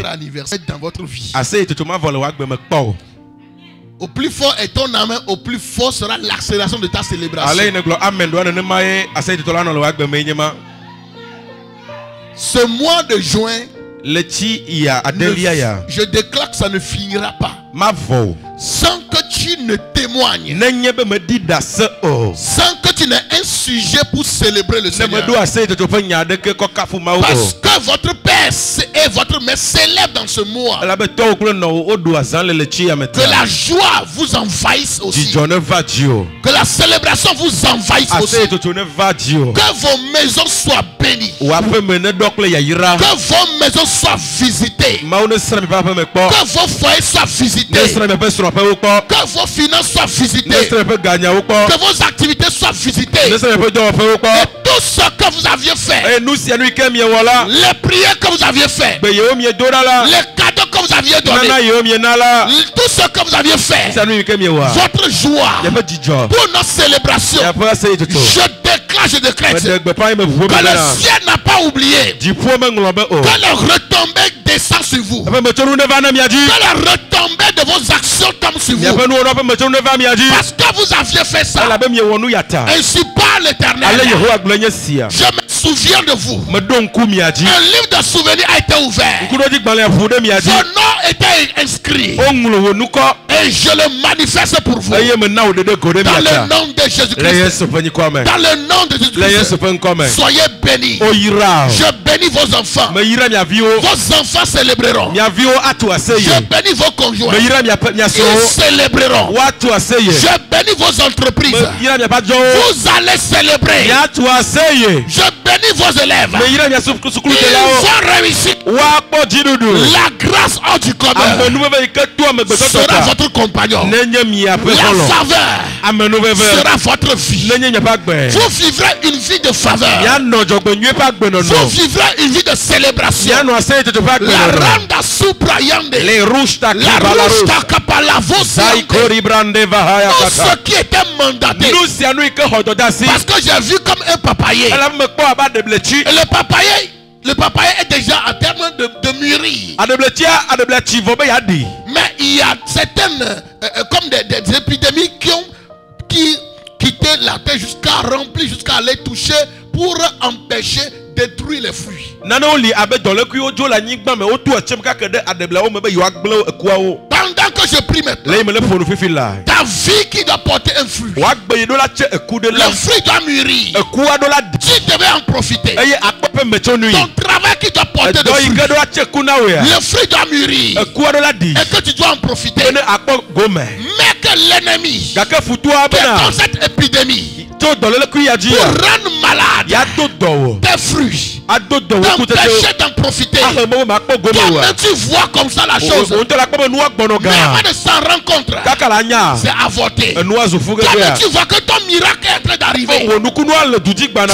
votre anniversaire dans votre vie. Au plus fort est ton amen, au plus fort sera l'accélération de ta célébration. Ce mois de juin, je déclare que ça ne finira pas sans que tu ne témoignes, sans que tu n'aies un sujet pour célébrer le Seigneur. Parce que votre père et votre mère célèbrent dans ce mois. Que la joie vous envahisse aussi. Que la célébration vous envahisse aussi. Que vos maisons soient bénies. Que vos maisons soient visitées. Que vos foyers soient visités. Que vos finances soient visitées. Que vos activités soient visitées. Et tout ce que vous aviez fait, les prières que vous aviez fait, les cadeaux que vous aviez donnés, tout ce que vous aviez fait, votre joie pour notre célébration, je décrète que le ciel n'a pas oublié, que les retombées descendent sur vous, que les retombées de vos actions tombent sur vous, parce que vous aviez fait ça. Ainsi parle l'Éternel. Je me souviens de vous. Un livre de souvenirs a été ouvert. Vos noms étaient inscrits. Et je le manifeste pour vous. Dans le nom de Jésus-Christ. Dans le nom de Jésus-Christ. Soyez bénis. Je bénis vos enfants. Vos enfants célébreront. Je bénis vos conjoints. Ils célébreront. Je bénis vos entreprises. Vous allez célébrer. Je bénis vos élèves. Ils vont réussir. La grâce hors du commun sera votre compagnon. La faveur sera votre vie. Vous vivrez une vie de faveur. Vous vivrez une vie de célébration. La randa suprayande. La rushta kapala vos. Tout ce qui était mandaté. Parce que j'ai vu comme un papayer. Et le papayer est déjà à terme de mûrir. Mais il y a certaines comme des épidémies qui quittaient la terre jusqu'à remplir, jusqu'à aller toucher pour empêcher détruire les fruits. Pendant que je prie maintenant, ta vie qui doit porter un fruit, le fruit doit mûrir. Tu devais en profiter. Ton travail qui doit porter de fruits, le fruit doit mûrir. Et que tu dois en profiter. Mais que l'ennemi qui est dans cette épidémie pour rendre malade tes fruits, t'empêcher d'en profiter. Toi-même tu vois comme ça la chose. Mais avant de s'en rendre compte, c'est avorté. Toi-même tu vois que ton miracle est en train d'arriver. Tu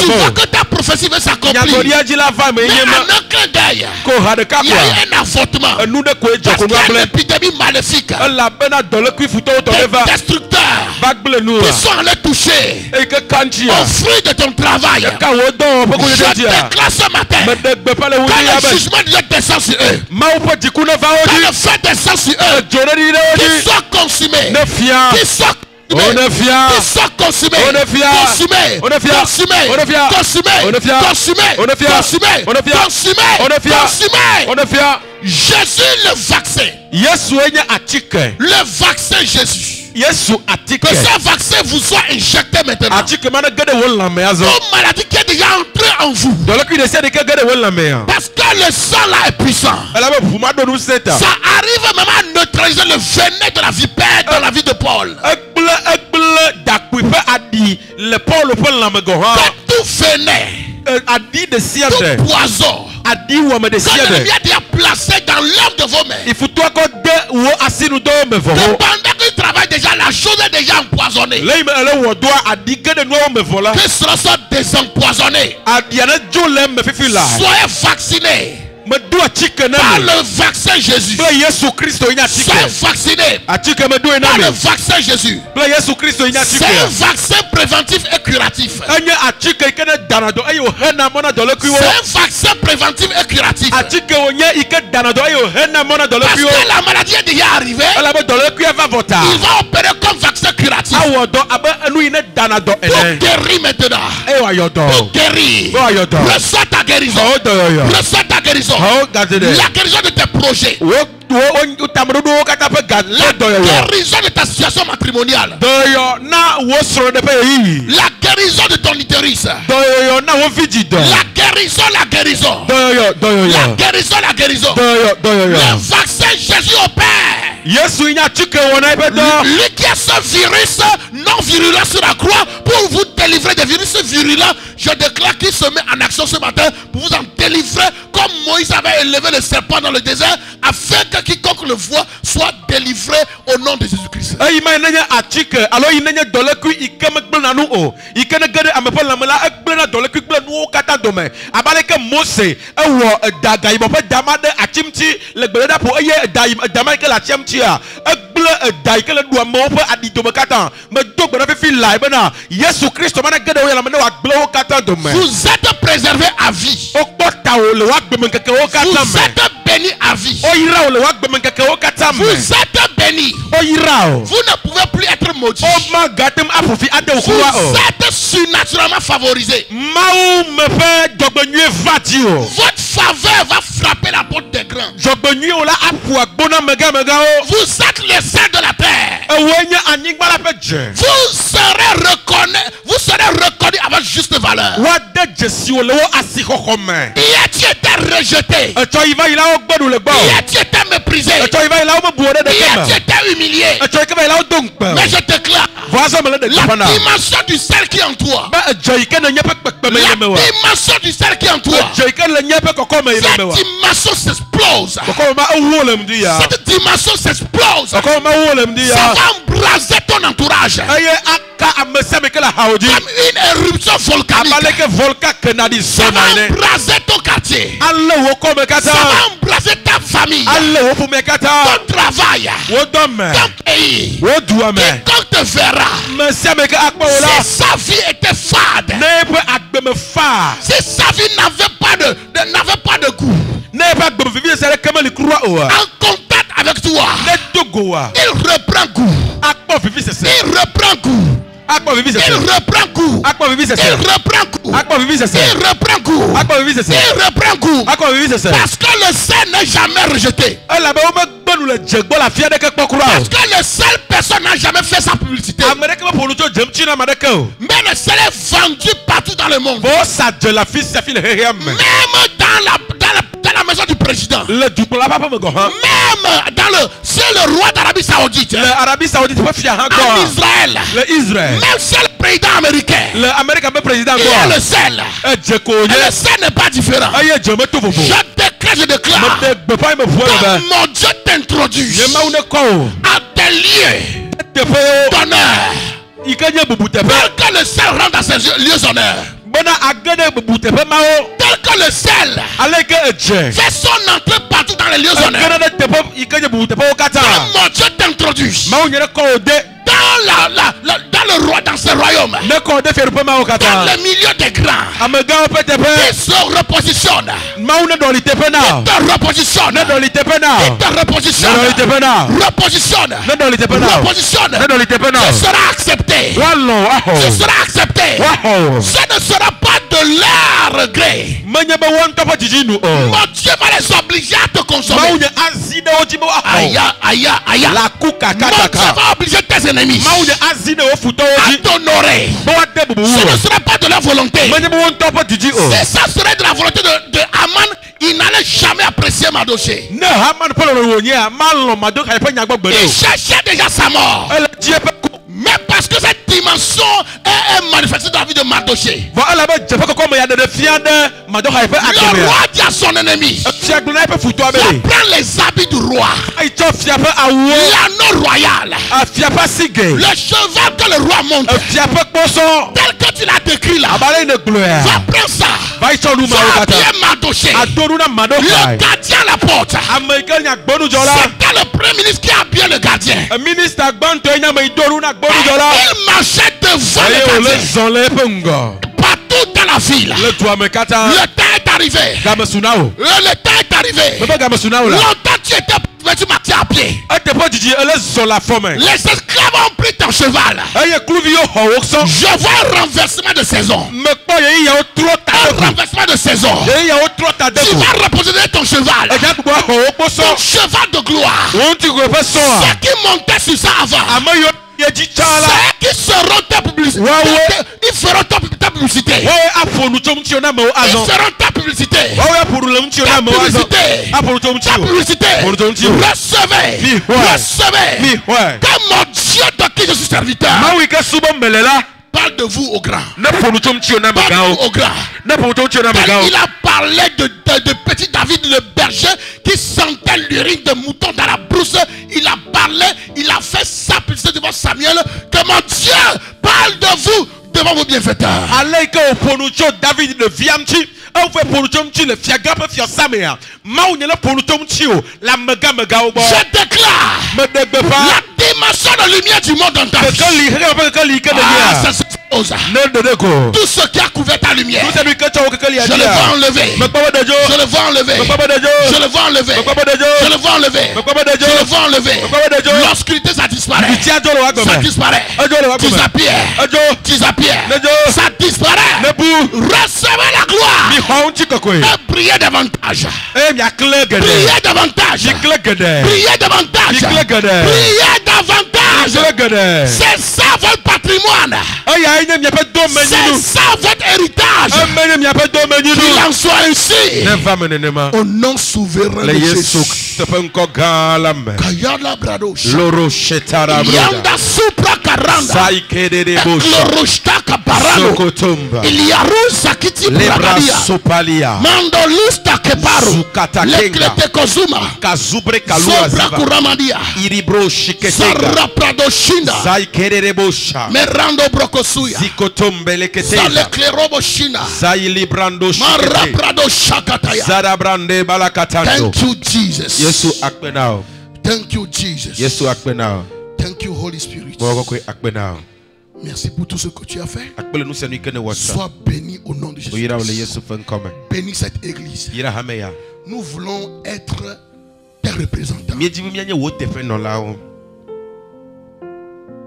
vois que ta prophétie va s'accomplir. Mais en un clin d'œil, il y a eu un avortement. Parce qu'il y a une épidémie maléfique. Des destructeurs qui sont allés toucher au fruit de ton travail. Je déclare ce matin quand le jugement de Dieu descend sur eux, quand le feu descend sur eux, qu'ils soient consumés, qu'ils soient consumés. Jésus le vaccin. Le vaccin Jésus. Que ce vaccin vous soit injecté maintenant. Une maladie qui est déjà entrée en vous. Parce que le sang là est puissant. Ça arrive même à neutraliser le venin de la vipère dans la vie de Paul. Tout venin, tout poison, quand l'ennemi a déjà placé dans l'œuvre de vos mains, pendant qu'il travaille déjà, la chose est déjà empoisonnée. Que cela soit désempoisonné. Soyez vaccinés. Par le vaccin Jésus. Sois vacciné. Par le vaccin Jésus. C'est un vaccin préventif et curatif. C'est un vaccin préventif et curatif. Parce que la maladie est déjà arrivée. Il va opérer comme vaccin curatif. Pour guérir maintenant. Pour guérir. Reçois ta guérison. Reçois ta guérison. La guérison de tes projets. La guérison de ta situation matrimoniale. La guérison de ton utérus. La guérison, la guérison. La guérison, la guérison. Le vaccin Jésus opère. Lui qui a ce virus non virulent sur la croix pour vous délivrer des virus virulents, je déclare qu'il se met en action ce matin pour vous en délivrer comme Moïse avait élevé le serpent dans le désert afin que quiconque le voit soit délivré au nom de Jésus-Christ. Vous êtes préservé à vie. Vous êtes béni à vie. Vous êtes béni. Vous ne pouvez plus être maudit. Vous êtes surnaturellement favorisé. Votre faveur va frapper la porte des grands. Vous êtes le sel de la terre. Vous serez reconnu à votre juste valeur. Hier tu étais rejeté. Hier tu étais méprisé. Hier tu étais humilié. Mais je te déclare la dimension du sel qui est en toi. La dimension du sel qui est en toi. Cette dimension s'explose. Cette dimension s'explose. Ça va embraser ton entourage. Comme une éruption volcanique. Ça va embraser ton quartier. Ça va embraser ta famille. Ton travail. Ton pays. Quiconque te verra. Si sa vie était fade. Si sa vie n'avait pas de goût. En contact avec toi. Il reprend goût. Il reprend goût. Il reprend goût. Il reprend goût. Il reprend goût. Il reprend goût. Parce que le sel n'est jamais rejeté. Parce que le seul personne n'a jamais fait sa publicité. Mais le sel est vendu partout dans le monde. Même dans la maison du président. Même c'est le roi d'Arabie Saoudite. En Israël. Même c'est le président américain. Il y a le sel. Et le sel n'est pas différent. Je déclare. Quand mon Dieu t'introduit à des lieux d'honneur. Tel que le sel rentre dans ses lieux d'honneur. Tel que le sel fait son entrée partout dans les lieux d'honneur. Quand mon Dieu t'introduit dans le roi, dans ce royaume, dans le milieu des grands, ils se repositionnent. Ils te repositionnent. Ce sera accepté. Ce sera accepté. Ce ne sera pas de leur gré. Mon Dieu va les obliger à te consommer. Aïe, aïe, aïe. Mon Dieu va obliger tes ennemis à t'honorer. Ce ne sera pas de leur volonté. Si ça serait de la volonté de Haman, il n'allait jamais apprécier Mardoché. Il cherchait déjà sa mort. Mais parce que cette dimension est manifestée dans la vie de Mardoché, le roi dit à son ennemi: prends les habits du roi. roi. L'anneau royal. Le cheval que le roi monte. Tel que tu l'as décrit là. Va prendre ça. Va bien Madoché. Le gardien à la porte. C'était le premier ministre qui a bien le gardien. Il marchait devant le gardien. Partout dans la ville. Le temps est arrivé. Le temps est arrivé. Longtemps tu étais, mais tu marchais à pied. Les esclaves ont pris ton cheval. Je vois un renversement de saison. Un renversement de saison. Tu vas reposer ton cheval. Ton cheval de gloire. Ceux qui montaient sur ça avant. Ceux qui seront ta publicité. Ils feront ta publicité. Ils feront ta publicité. Ta publicité. Recevez. Que mon Dieu de qui je suis serviteur parle de vous au grand. Parle au grand. Il a parlé de petit David le berger qui sentait l'urine de mouton dans la brousse. Il a parlé, il a fait sa publicité devant Samuel. Que mon Dieu parle de vous devant vos bienfaiteurs. Je déclare la dimension de lumière du monde dans ta vie. Tout ce qui a couvert ta lumière, je le vois enlever. Je le vois enlever. Je le vois enlever. Je le vois enlever. Je le vois enlever. L'obscurité, ça disparaît. Ça disparaît. Tu appuies. Ça disparaît. Recevez la gloire. Et priez davantage. Priez davantage. Priez davantage. Priez davantage. C'est ça votre patrimoine. C'est ça votre héritage. Qu'il en soit ainsi. Au nom souverain de Jésus. Kayala Bradosh. Yanda Supra Karanda. Ekloroshta Kaparano. Iliarusa Kiti Bragadia. Mandolusta Keparu. Leklete Kozuma. Sobra Kuramadia. Sarra Pradoshinda. Merando Brokosuya. Saleklerobo Shina. Marra Pradoshakataya. Thank you, Jesus. Thank you, Jesus. Thank you, Holy Spirit. Merci pour tout ce que tu as fait. Sois béni au nom de Jésus. Bénis cette église. Nous voulons être tes représentants.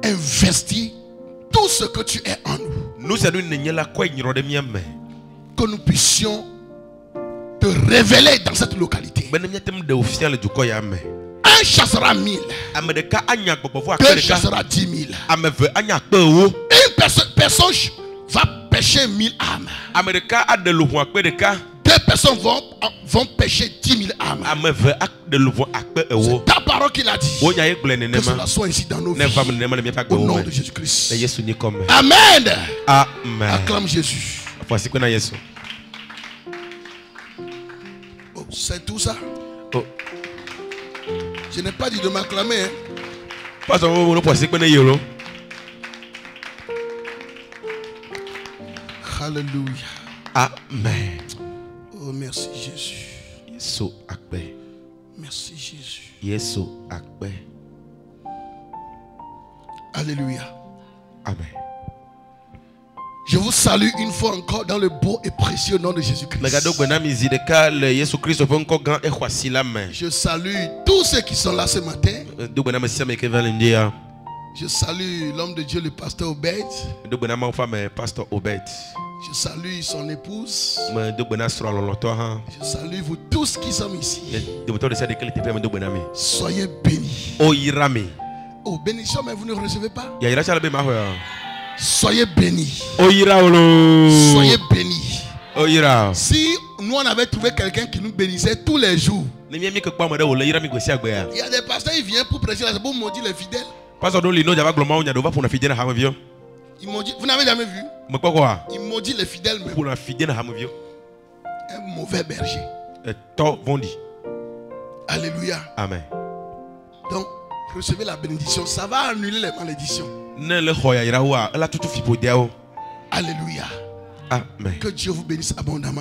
Investis tout ce que tu es en nous. Que nous puissions te révéler dans cette localité. Un chassera 1000. Deux chassera 10 000. Une personne va pêcher 1000 âmes. Deux personnes vont pêcher 10 000 âmes. C'est ta parole qu'il a dit. Que cela soit ici dans nos vies. Au nom de Jésus-Christ. Amen. Acclame Jésus. Oh, c'est tout ça. Je n'ai pas dit de m'acclamer. Alléluia. Amen. Oh, merci Jésus. Merci Jésus. Alléluia. Amen. Je vous salue une fois encore dans le beau et précieux nom de Jésus-Christ. Je salue tous ceux qui sont là ce matin. Je salue l'homme de Dieu, le pasteur Obed. Je salue son épouse. Je salue vous tous qui sommes ici. Soyez bénis. Oh, bénédiction, mais vous ne recevez pas. Soyez bénis. Soyez bénis. Si nous on avait trouvé quelqu'un qui nous bénissait tous les jours. Il y a des pasteurs qui viennent pour prêcher, c'est pour maudire les fidèles. Ils maudissent, vous n'avez jamais vu? Ils maudissent les fidèles même. Un mauvais berger. Alléluia. Amen. Donc, recevez la bénédiction. Ça va annuler les malédictions. Alléluia. Amen. Que Dieu vous bénisse abondamment.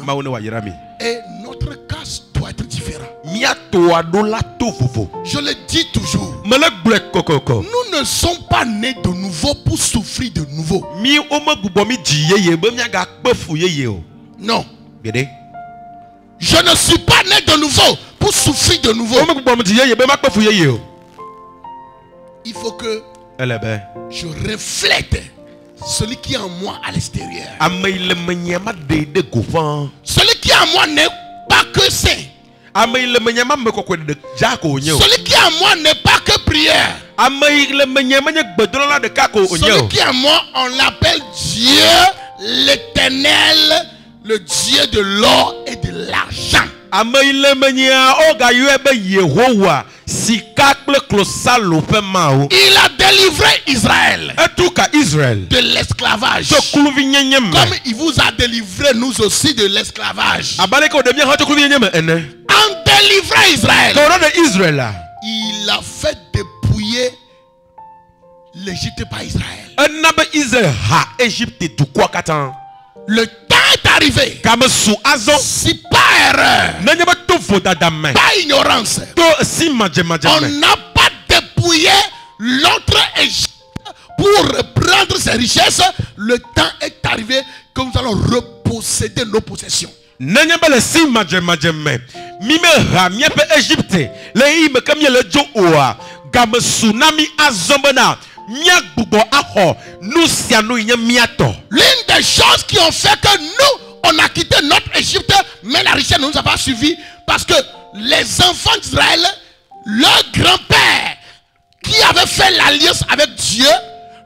Et notre cas doit être différent. Je le dis toujours. Nous ne sommes pas nés de nouveau pour souffrir de nouveau. Non. Je ne suis pas né de nouveau pour souffrir de nouveau. Il faut que je reflète celui qui est en moi à l'extérieur. Celui qui est en moi n'est pas que saint. Celui qui est en moi n'est pas que prière. Celui qui est en moi, on l'appelle Dieu l'Éternel, le Dieu de l'or et de l'argent. Il a délivré Israël de l'esclavage. Comme il vous a délivré nous aussi de l'esclavage. En délivrant Israël, il a fait dépouiller l'Égypte par Israël. Le temps est arrivé. Si par erreur, pas ignorance, on n'a pas dépouillé l'autre Égypte pour reprendre ses richesses, le temps est arrivé que nous allons reposséder nos possessions. L'une des choses qui ont fait que nous, on a quitté notre Égypte, mais la richesse ne nous a pas suivi, parce que les enfants d'Israël, leur grand-père, qui avait fait l'alliance avec Dieu,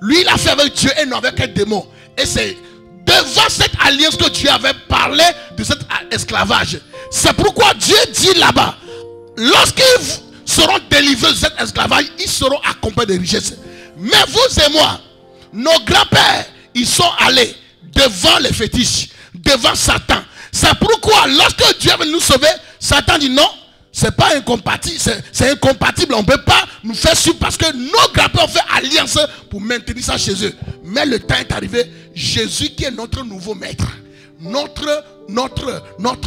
lui il a fait avec Dieu et non avec un démon. Et c'est devant cette alliance que Dieu avait parlé de cet esclavage. C'est pourquoi Dieu dit là-bas, lorsqu'ils seront délivrés de cet esclavage, ils seront accompagnés de richesses. Mais vous et moi, nos grands-pères, ils sont allés devant les fétiches, devant Satan. C'est pourquoi lorsque Dieu veut nous sauver, Satan dit non, c'est pas incompatible, c'est incompatible, on ne peut pas nous faire suivre parce que nos grands-pères ont fait alliance pour maintenir ça chez eux. Mais le temps est arrivé, Jésus qui est notre nouveau maître, notre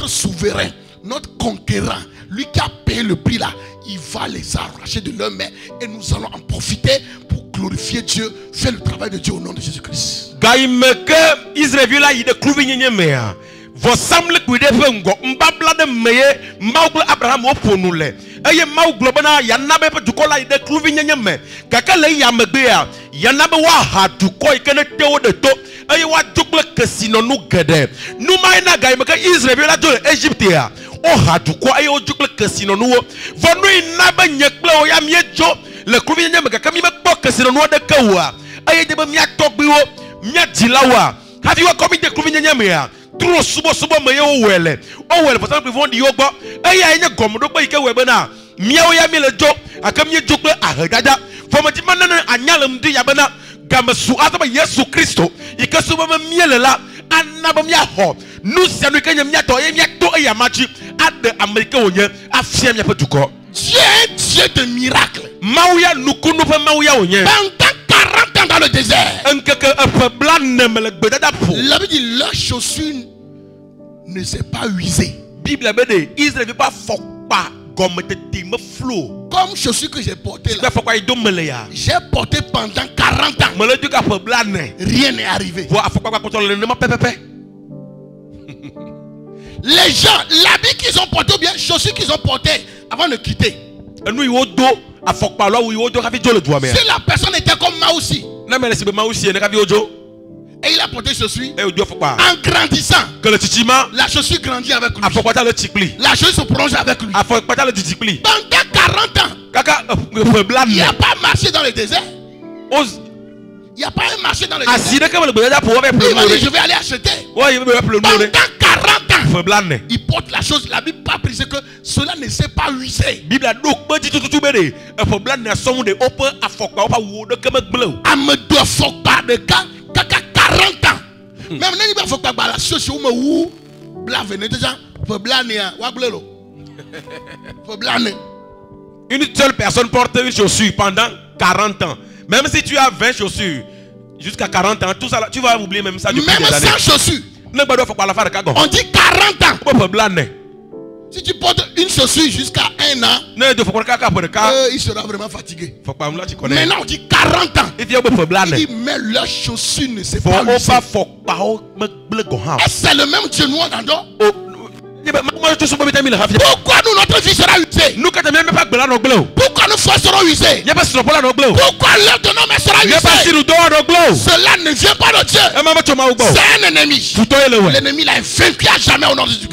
souverain, notre conquérant, lui qui a payé le prix là, il va les arracher de leurs mains et nous allons en profiter pour glorifier Dieu, faire le travail de Dieu au nom de Jésus-Christ. Abraham oponule eye mawu globana ya nabe pe dukola ide kluvi nyenyeme kakale ya megbe ya nabe wa haduko ikene tewo de to eye wa dukle kesino nu gede nu mai na ga imeka Israel la do Egypte ya o haduko eye o dukle kesino nu wo vonu inabe nyekple o ya miejo le kluvi nyenyeme kakami me kpo kesino nu de kawa eye de be mia togbi wo mia dilawa have you come de kluvi nyenyeme ya trop subo me yo wele o wele for some people di ogbo eya enye gomodo pe ike webe na miawo ya mele jo akamye jo pe ahadada for ma ti manana anyalem di ya bana gamesu azaba Yesu Kristo ike subo me miele la anaba mia ho nu sia no kenya mia to eya machi ade America onye afia mia petuko Dieu de miracle mauya nukunu pe mauya onye dans le désert. La Bible dit leur chaussure ne s'est pas usée. Comme chaussure que j'ai portée là, j'ai porté pendant 40 ans. Rien n'est arrivé. Les gens, l'habit qu'ils ont porté ou bien chaussures qu'ils ont porté avant de quitter. Si la personne était comme Maousi et il a porté chaussures, en grandissant, la chaussure grandit avec lui, la chaussure se prolonge avec lui. Pendant 40 ans, il n'y a pas marché dans le désert. Il n'y a pas un marché dans le désert. Il m'a dit je vais aller acheter. Pendant 40 ans, il porte la chose. La Bible n'a pas précisé que cela ne s'est pas usé. Amedo Fokpa de 40 ans. Même si il faut pas la chose où blave déjà faut blaner wa blelo faut blaner Une seule personne porte une chaussure pendant 40 ans. Même si tu as 20 chaussures jusqu'à 40 ans, tout ça, tu vas oublier même ça. Même sans chaussures. On dit 40 ans. Si tu portes une chaussure jusqu'à 1 an, il sera vraiment fatigué. Maintenant on dit 40 ans. Il dit mais leur chaussure ne s'est pas usée. C'est le même Dieu noir d'Ando. Pourquoi nous, notre vie sera usée? Pourquoi nos foi seront usées? Pourquoi l'œuvre de nos mains sera usée? Cela ne vient pas de Dieu. C'est un ennemi. L'ennemi l'a vaincu à jamais au nom de Jésus.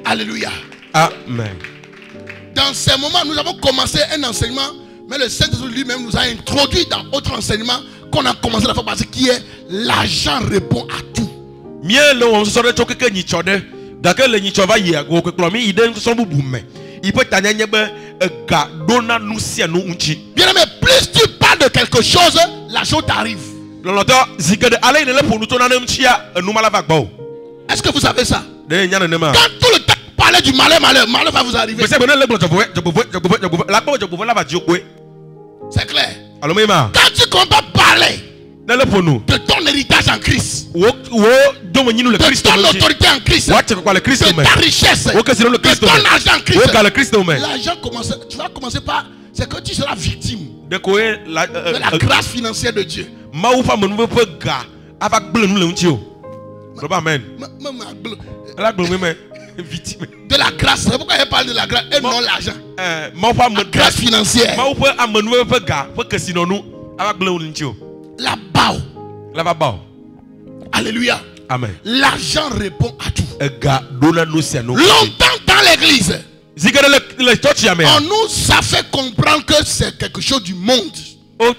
Alléluia. Amen. Dans ces moments, nous avons commencé un enseignement, mais le Saint-Esprit lui-même nous a introduit dans autre enseignement qu'on a commencé la fois passée, qui est l'argent répond à tout. Bien aimé, plus tu parles de quelque chose, la chose t'arrive. Est-ce que vous savez ça? Quand tout le temps parlez du malheur va vous arriver. C'est clair. Quand tu commences à parler de ton héritage en Christ, de ton autorité en Christ, de ta richesse, de ton argent en Christ, l'argent commence, tu vas commencer par, c'est que tu seras victime de la grâce financière de Dieu. Amen. De la grâce, c'est pourquoi elle parle de la grâce et non l'argent. La grâce financière. La bao. Alléluia. Amen. L'argent répond à tout. Longtemps dans l'église, on nous a fait comprendre que c'est quelque chose du monde que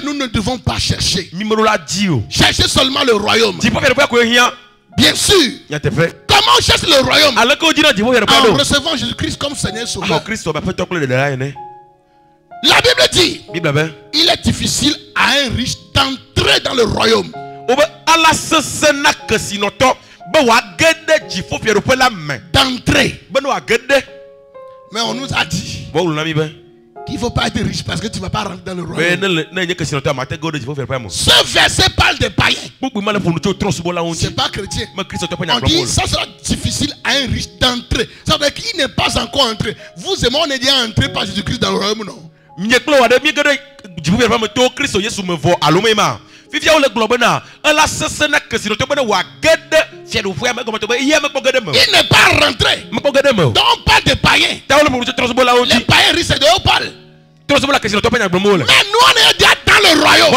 nous ne devons pas chercher. Chercher seulement le royaume. Bien sûr. Comment on cherche le royaume? En recevant Jésus-Christ comme Seigneur Sauveur. La Bible dit, il est difficile à un riche d'entrer dans le royaume. D'entrer. Mais on nous a dit qu'il ne faut pas être riche parce que tu ne vas pas rentrer dans le royaume. Ce verset parle des païens. Ce n'est pas chrétien. On dit ça sera difficile à un riche d'entrer. Ça veut dire qu'il n'est pas encore entré. Vous et moi, on est déjà entré par Jésus-Christ dans le royaume, non? Il n'est pas rentré. Donc on parle des païens. Les païens riches, c'est de eux on parle. Mais nous on est déjà dans le royaume.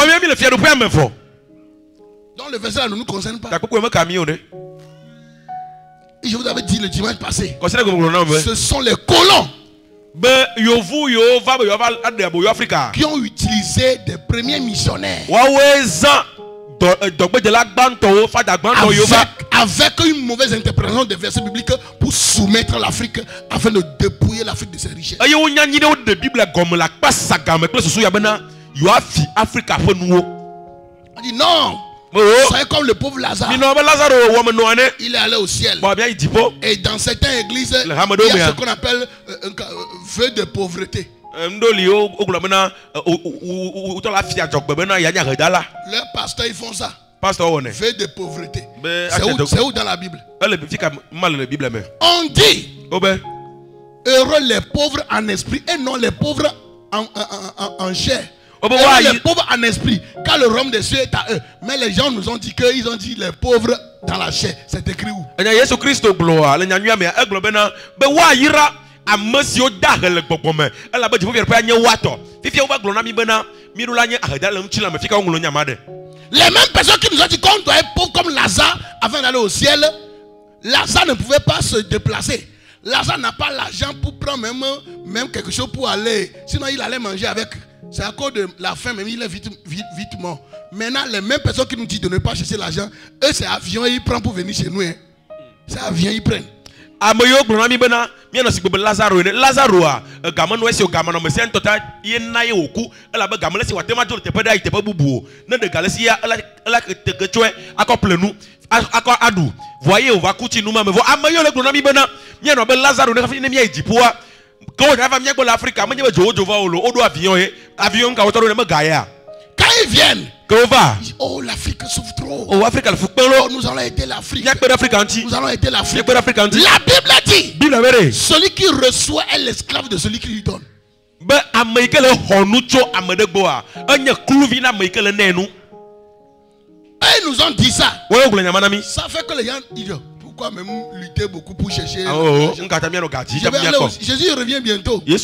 Donc le verset là ne nous concerne pas. Et je vous avais dit le dimanche passé, ce sont les colons qui ont utilisé des premiers missionnaires avec une mauvaise interprétation des versets bibliques pour soumettre l'Afrique afin de dépouiller l'Afrique de ses richesses. On dit non. C'est comme le pauvre Lazare. Il est allé au ciel. Et dans certaines églises, il y a ce qu'on appelle un vœu de pauvreté. Leurs pasteurs ils font ça. Vœu de pauvreté. C'est où dans la Bible? On dit heureux les pauvres en esprit et non les pauvres en chair. Les pauvres en esprit, car le royaume des cieux est à eux. Mais les gens nous ont dit qu'ils ont dit les pauvres dans la chair. C'est écrit où? Les mêmes personnes qui nous ont dit qu'on doit être pauvre comme Lazare afin d'aller au ciel. Lazare ne pouvait pas se déplacer. Lazare n'a pas l'argent pour prendre même quelque chose pour aller. Sinon il allait manger avec. C'est à cause de la faim, mais il est vite mort. Maintenant, les mêmes personnes qui nous disent de ne pas chercher l'argent, eux, c'est avion, ils prennent pour venir chez nous. Hein. C'est avion, ils prennent. adu voyez on va kuti nous mais vo amayo le gronami bena mie no be Lazaro ne kafi ne mie ejipoa ko na va mie go l'Afrique mie be jojo va olo odo avion ka otoro ne me gaya quand ils viennent que va oh l'Afrique souffre trop oh Afrique le fukpelo oh nous allons aider l'Afrique nous allons aider l'Afrique la Bible dit Bible celui qui reçoit est l'esclave de celui qui lui donne be amaike le honucho amedegboa anya kluvi na amaike le nenu. Ils nous ont dit ça. Ça fait que les gens disent pourquoi même lutter beaucoup pour chercher. Jésus revient bientôt. Les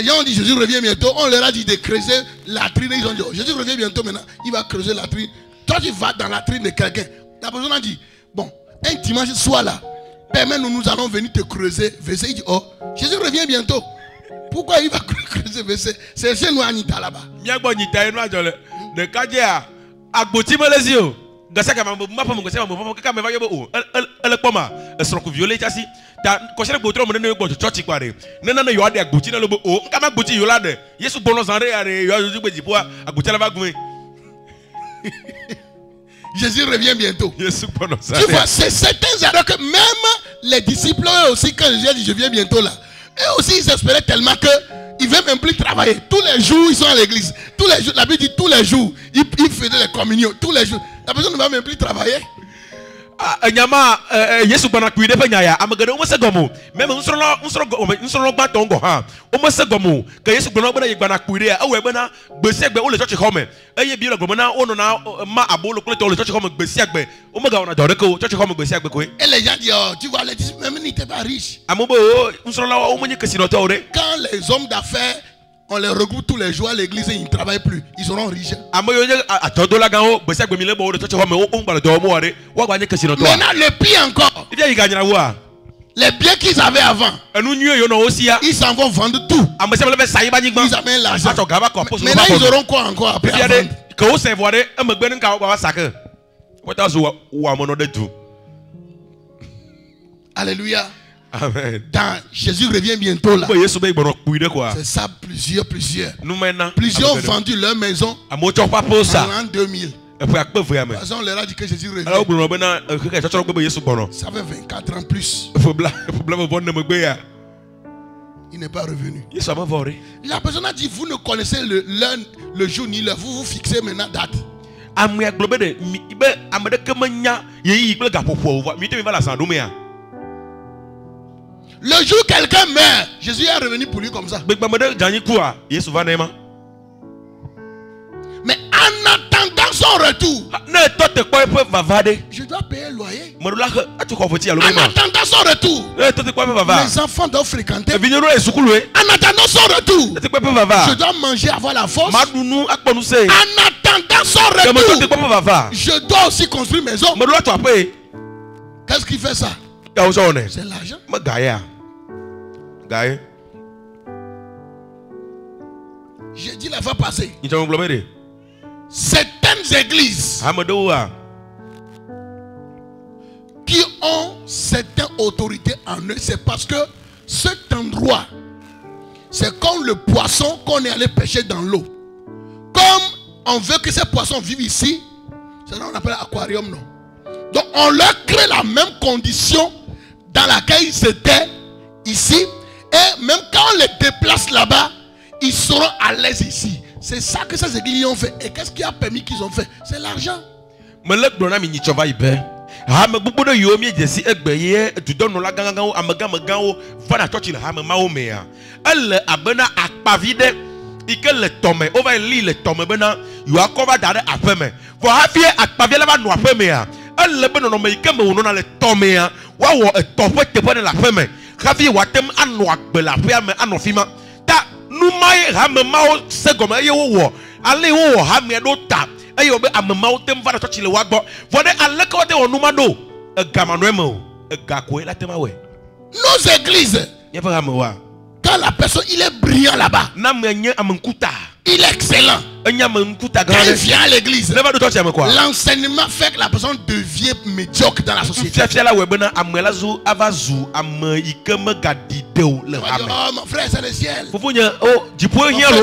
gens ont dit Jésus revient bientôt. On leur a dit de creuser la trine. Ils ont dit Jésus revient bientôt maintenant. Il va creuser la trine. Toi tu vas dans la trine de quelqu'un. La personne a dit bon, un dimanche soir là, permets-nous, nous allons venir te creuser. Verset, il dit oh, Jésus revient bientôt. Pourquoi il va creuser verset? C'est chez nous à Nita là-bas. Agboti melezio gasaka mapa mongosema mapa kaka meva yobo o ele kpoma esroko violet asi ta kosere gbotro mo ne gbo church kware nena na yo ade agboti na lobo o nka ma gboti yo lade Yesu bono sanre are yo ju gbeji po agboti la ba gun. Jésus revient bientôt. Yesu bono sanre. Tu vois, c'est certains erreurs que même les disciples aussi quand Jésus dit je viens bientôt là. Et aussi ils espéraient tellement que ils ne veulent même plus travailler. Tous les jours, ils sont à l'église. Tous les jours, la Bible dit tous les jours, ils faisaient les communions. Tous les jours. La personne ne va même plus travailler. Nyama Yesu bana kuide pe nyaya amagade o mose gomo même nsoro gba tongo ha o mose gomo ka Yesu bana bana yigba kuide a we bana gbese egbe o le church home eye bi le gomo na o no na ma abolo kule to le church home gbese egbe o maga ona dore ko church home gbese egbe ko et les gens disent oh, tu vois les disciples même n'étaient pas riches amobo nsoro la o monye kesino to ore quand les hommes d'affaires on les regroupe tous les jours à l'église et ils ne travaillent plus. Ils seront riches. Maintenant, le pire encore. Les biens qu'ils avaient avant, ils s'en vont vendre tout. Ils amènent l'argent. Maintenant, ils auront quoi encore après Alléluia. Amen. Dans Jésus revient bientôt là. C'est ça, plusieurs. Plusieurs ont vendu leur maison en l'an 2000. Parce qu'on leur a dit que Jésus revient. Ça fait 24 ans plus. Il n'est pas revenu. La personne a dit vous ne connaissez le jour ni l'heure. Vous vous fixez maintenant date. Le jour où quelqu'un meurt, Jésus est revenu pour lui comme ça. Mais en attendant son retour, je dois payer le loyer. En attendant son retour, les enfants doivent fréquenter. En attendant son retour, je dois manger, avoir la force. En attendant son retour, je dois aussi construire une maison. Qu'est-ce qui fait ça? C'est l'argent. J'ai dit la fois passée. Certaines églises qui ont certaines autorités en eux, c'est parce que cet endroit, c'est comme le poisson qu'on est allé pêcher dans l'eau. Comme on veut que ces poissons vivent ici, c'est là qu'on appelle aquarium, non? Donc on leur crée la même condition dans laquelle ils étaient ici. Et même quand on les déplace là-bas, ils seront à l'aise ici. C'est ça que ces églises ont fait. Et qu'est-ce qui a permis qu'ils ont fait? C'est l'argent. Ravi watem anwa bela pia me anofima ta numai hamemao segoma yewo ale wo ha me do ta ayo be amemao tem va to chile wagbo vode aleka wote onuma do egamanoemo egako la tema we nos églises yefa wa quand la personne il est brillant là-bas na menye amenkuta il est excellent. Quand il vient à l'église, l'enseignement fait que la personne devient médiocre dans la société. Oh mon frère, c'est le ciel. Mon frère,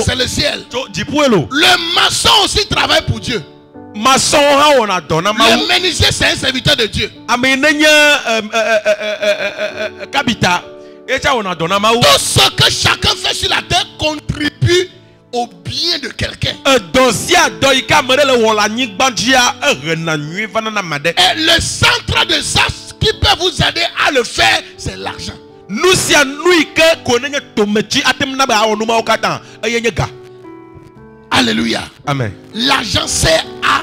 c'est le ciel. Le maçon aussi travaille pour Dieu. Le menuisier, c'est un serviteur de Dieu. Tout ce que chacun fait sur la terre contribue au bien de quelqu'un. Et le centre de ça qui peut vous aider à le faire, c'est l'argent. Alléluia. Amen. L'argent sert à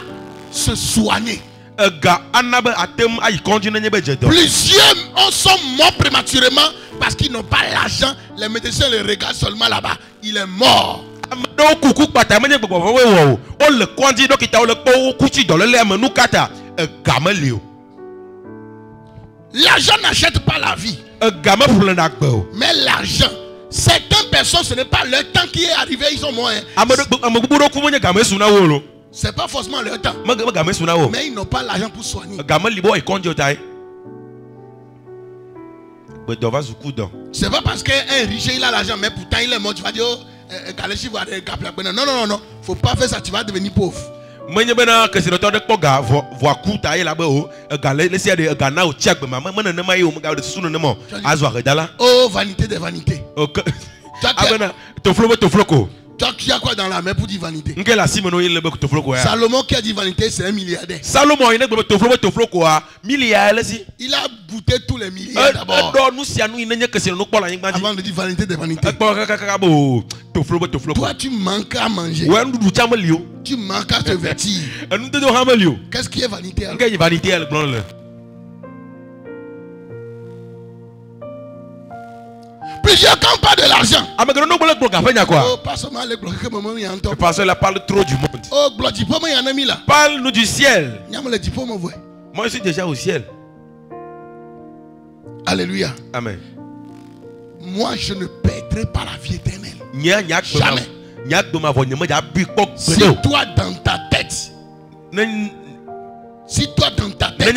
se soigner. Plusieurs sont morts prématurément parce qu'ils n'ont pas l'argent. Les médecins le regardent seulement là-bas. Il est mort. L'argent n'achète pas la vie. Mais l'argent, certaines personnes, ce n'est pas leur temps qui est arrivé, ils sont morts. C'est pas forcément leur temps. Mais ils n'ont pas l'argent pour soigner. C'est pas parce qu'un riche il a l'argent, mais pourtant il est mort. Tu vas dire, non. Faut pas faire ça, tu vas devenir pauvre. Oh, vanité des vanités. Toi qui as quoi dans la main pour dire vanité? Salomon qui a dit vanité, c'est un milliardaire. Il a goûté tous les milliards d'abord. Avant de dire vanité des vanités. Toi tu manques à manger. Tu manques à te vêtir. Qu'est-ce qui est vanité alors? Plusieurs quand on parle de l'argent. Oh, pas seulement les blocs que maman y entend. Parce qu'il parle trop du monde. Oh, bloc diplôme y en a mis là. Parle-nous du ciel. Moi je suis déjà au ciel. Alléluia. Amen. Moi je ne perdrai pas la vie éternelle. Jamais. Si toi dans ta tête,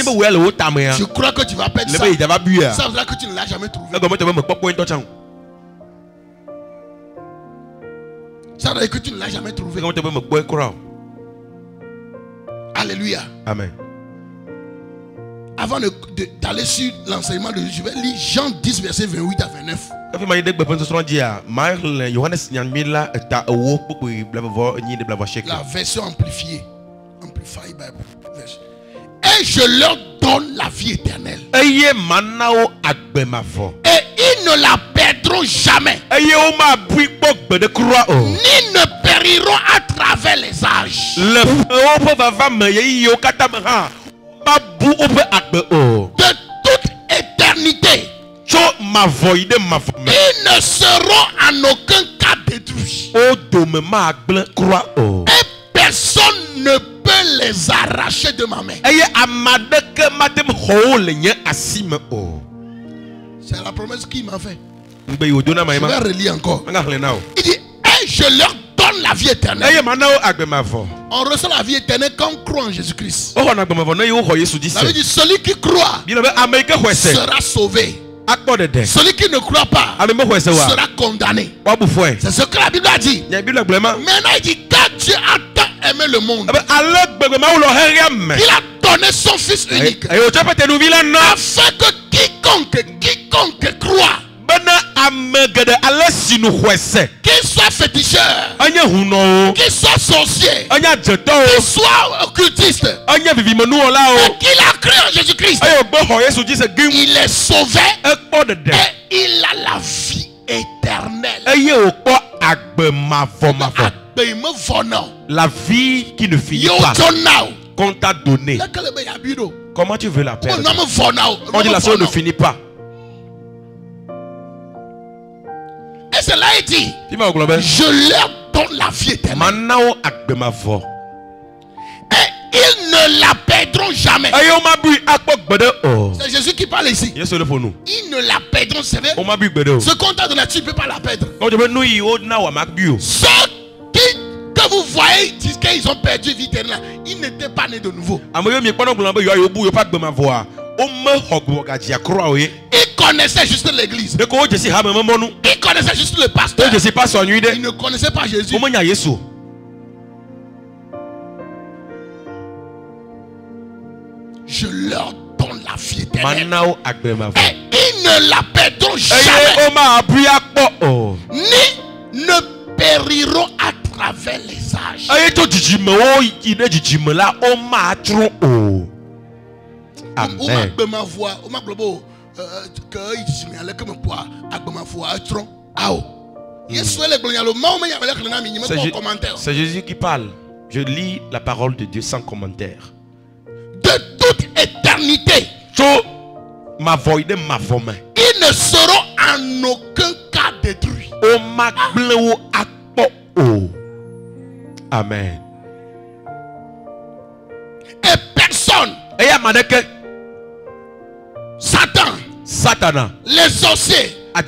je crois que tu vas perdre ça. Ça veut dire que tu ne l'as jamais trouvé. Ça veut dire que tu ne l'as jamais trouvé. Alléluia. Amen. Avant d'aller sur l'enseignement de Dieu, je vais lire Jean 10, verset 28 à 29. La version amplifiée. Amplified Bible. Et je leur donne la vie éternelle. Et ils ne la perdront jamais. Ni ne périront à travers les âges. De toute éternité. Ils ne seront en aucun cas détruits. Et personne ne peut les arracher de ma main. C'est la promesse qu'il m'a fait. Je vais relire encore. Il dit, et je leur donne la vie éternelle. On reçoit la vie éternelle quand on croit en Jésus-Christ. Ça veut dire celui qui croit sera sauvé. Celui qui ne croit pas sera condamné. C'est ce que la Bible a dit. Maintenant il dit, car Dieu a tant aimé le monde, il a donné son Fils unique, afin que quiconque croit, qu'il soit féticheur, qu'il soit sorcier, qu'il soit occultiste, et qu'il a cru en Jésus-Christ, il est sauvé et il a la vie éternelle. La vie qui ne finit pas, qu'on t'a donné. Comment tu veux la perdre? On dit la chose ne finit pas. Et cela est dit, je leur donne la vie éternelle. Et ils ne la perdront jamais. C'est Jésus qui parle ici. Ils ne la perdront jamais. Ce qu'on t'a donné, tu ne peux pas la perdre. Ceux que vous voyez disent qu'ils ont perdu vie éternelle, ils n'étaient pas nés de nouveau. Ils connaissaient juste l'église. Ils connaissaient juste le pasteur. Ils ne connaissaient pas Jésus. leur donne la vie éternelle. Et ils ne la perdront jamais. Ni ne périront à travers les âges. Amen. C'est Jésus qui parle. Je lis la parole de Dieu sans commentaire. De toute éternité, ils ne seront en aucun cas détruits. Amen. Et personne, Satan, les sorciers, même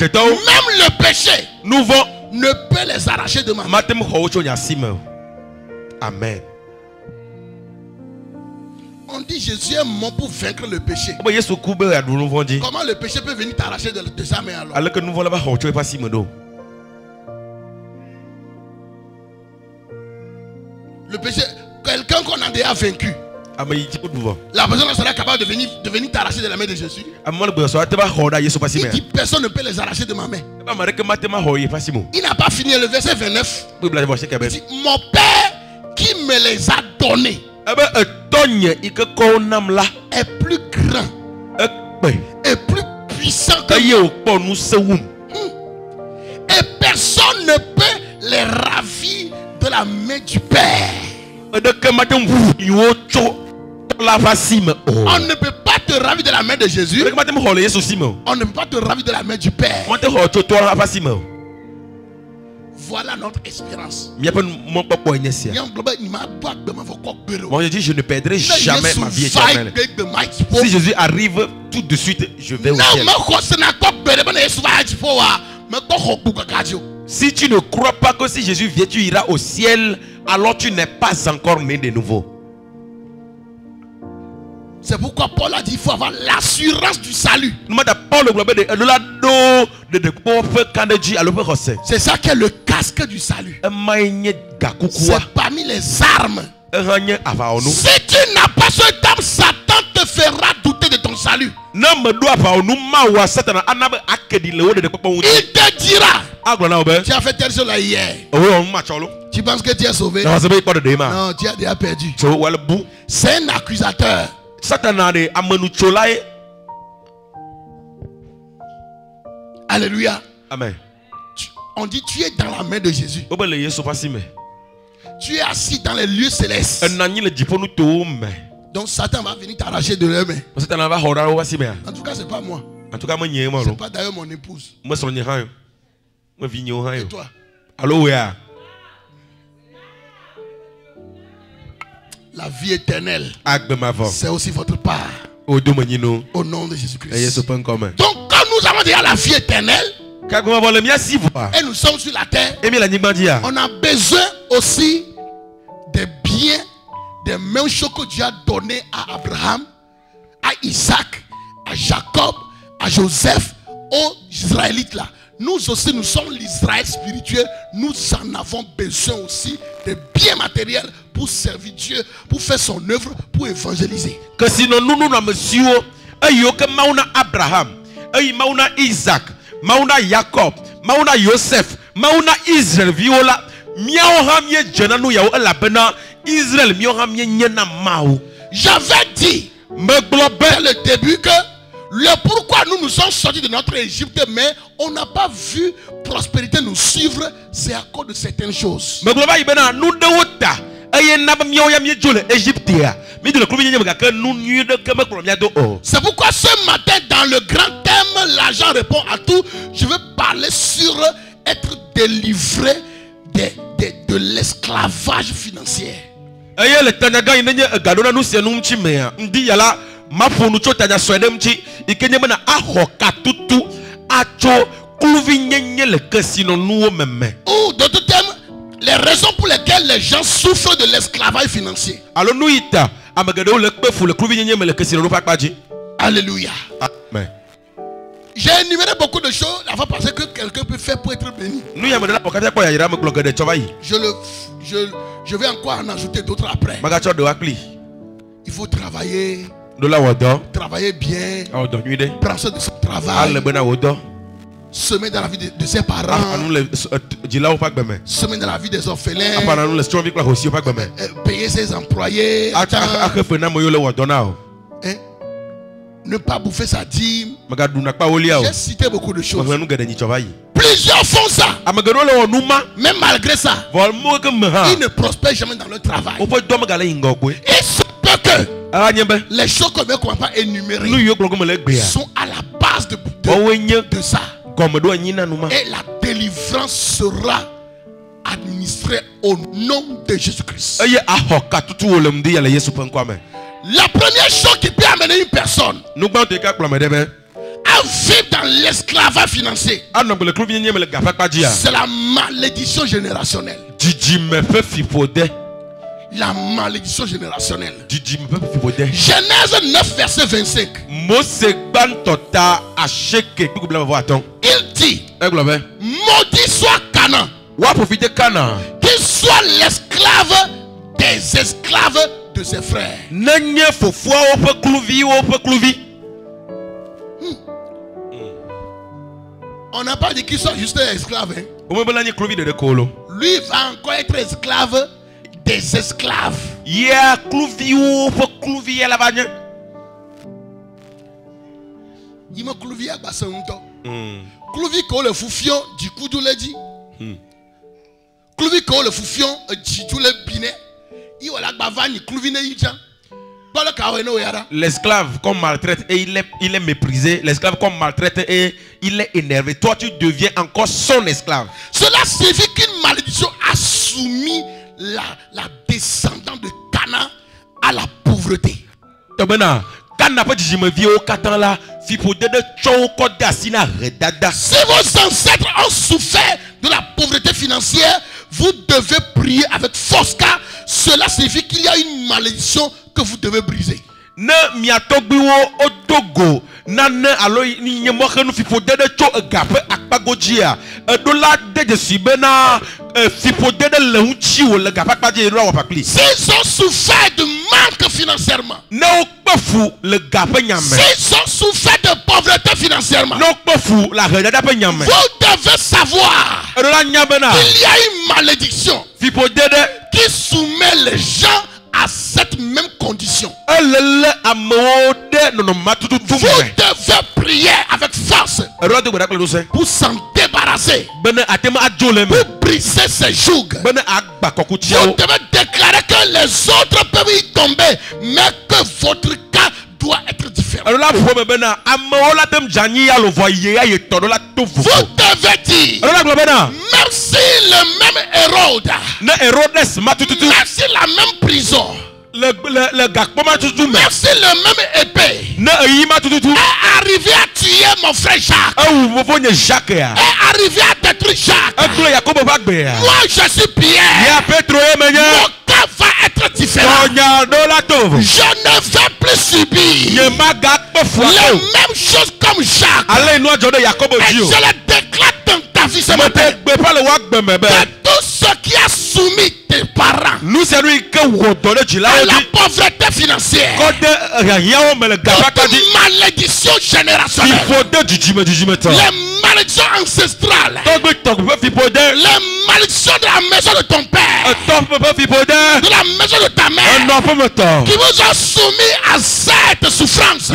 le péché, ne peut les arracher de ma main. Amen. On dit Jésus est mort pour vaincre le péché. Comment le péché peut venir t'arracher de sa main alors? Le péché, quelqu'un qu'on a déjà vaincu, la personne sera capable de venir t'arracher de la main de Jésus. Il dit personne ne peut les arracher de ma main. Il n'a pas fini le verset 29. Il dit mon Père qui me les a donnés est plus grand et plus puissant que moi. Et personne ne peut les ravir de la main du Père. On ne peut pas te ravir de la main de Jésus. On ne peut pas te ravir de la main du Père. Voilà notre espérance. Moi je dis je ne perdrai jamais ma vie éternelle. Si Jésus arrive tout de suite, je vais au ciel. Si tu ne crois pas que si Jésus vient, tu iras au ciel, alors tu n'es pas encore né de nouveau. C'est pourquoi Paul a dit qu'il faut avoir l'assurance du salut. C'est ça qui est le casque du salut. C'est parmi les armes. Si tu n'as pas cette arme, Satan te fera douter de ton salut. Il te dira, tu as fait telle chose là hier. Tu penses que tu es sauvé? Non, tu as déjà perdu. C'est un accusateur. Alléluia. Amen. On dit tu es dans la main de Jésus. Tu es assis dans les lieux célestes. Donc Satan va venir t'arracher de leurs mains. En tout cas, c'est pas moi. C'est pas d'ailleurs mon épouse. Et toi? La vie éternelle, c'est aussi votre part. Au nom de Jésus-Christ. Donc quand nous avons déjà la vie éternelle et nous sommes sur la terre, on a besoin aussi des biens, des mêmes choses que Dieu a donné à Abraham, à Isaac, à Jacob, à Joseph, aux Israélites là. Nous aussi, nous sommes l'Israël spirituel. Nous en avons besoin aussi de biens matériels pour servir Dieu, pour faire son œuvre, pour évangéliser. Que sinon nous monsieur, que mauna Abraham, mauna Isaac, mauna Jacob, mauna Joseph, mauna Israël viola, Israël j'avais dit dès le début que le pourquoi nous nous sommes sortis de notre Égypte, mais on n'a pas vu prospérité nous suivre, c'est à cause de certaines choses. C'est pourquoi ce matin, dans le grand thème, l'argent répond à tout. Je veux parler sur être délivré de l'esclavage financier. Ou d'autres termes, les raisons pour lesquelles les gens souffrent de l'esclavage financier. Alléluia. Amen. J'ai énuméré beaucoup de choses. La fois passée que quelqu'un peut faire pour être béni. Je vais encore en ajouter d'autres après. Il faut travailler. travailler bien, prendre soin de son travail, semer dans la vie de ses parents, semer dans la vie des orphelins, payer ses employés, ne pas bouffer sa dîme. J'ai cité beaucoup de choses. Plusieurs font ça. Mais malgré ça, ils ne prospèrent jamais dans leur travail. Et ce que les choses qu'on ne peut pas énumérer sont à la base de ça. Et la délivrance sera administrée au nom de Jésus-Christ. La première chose qui peut amener une personne à vivre dans l'esclavage financier, c'est la malédiction générationnelle. La malédiction générationnelle. Genèse 9 verset 25. Il dit, maudit soit Canaan, qu'il soit l'esclave des esclaves de ses frères. On n'a pas dit qu'il soit juste un esclave. Hein? Lui va encore être esclave des esclaves. Il m'a clouvi à Bassanto. Clouvi ko le foufion du coup de l'édit. Clouvi ko le foufion du tout le binet. L'esclave qu'on maltraite et il est méprisé. L'esclave qu'on maltraite et il est énervé. Toi tu deviens encore son esclave. Cela signifie qu'une malédiction a soumis la descendante de Canaan à la pauvreté. Si vos ancêtres ont souffert de la pauvreté financière, vous devez prier avec force, car cela signifie qu'il y a une malédiction que vous devez briser. S'ils ont souffert de manque financièrement, s'ils ont souffert de pauvreté financièrement, vous devez savoir qu'il y a une malédiction qui soumet les gens à cette même condition. Vous devez prier avec force pour s'en débarrasser, pour briser ces jougs. Vous devez déclarer que les autres peuvent y tomber, mais que votre cas doit être différent. Vous devez dire, même si le même Hérode, même si la même prison, même si le même épée est arrivé à tuer mon frère Jacques, est arrivé à détruire Jacques, moi je suis Pierre, mon cas va être différent. Je ne vais plus subir les mêmes choses comme Jacques. Et je le déclare dans ta vie ce matin, que tout ce qui a soumis tes parents à la pauvreté financière, toute malédiction générationnelle, les malédictions ancestrales, les malédictions de la maison de ton père, de la maison de ta mère, qui vous ont soumis à cette souffrance,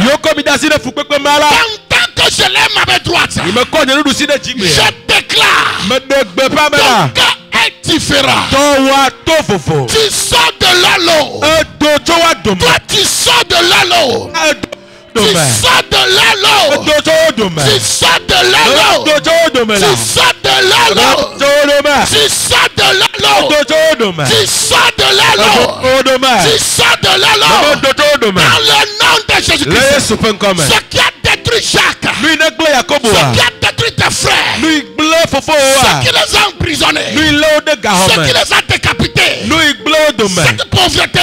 tant que je lève ma main droite, je déclare, ton cas est différent. Tu sors de l'alo. Toi tu sors de l'alo. Tu sors de l'alo. Tu sors de l'alo. Tu sors de l'alo. Tu sors de l'alo. Tu sors de l'alo. Tu sors de l'alo. Dans le nom de Jésus-Christ. Ce qui a détruit Jacques, ce qui a détruit tes frères, ce qui les a emprisonnés, ce qui les a décapités, cette pauvreté,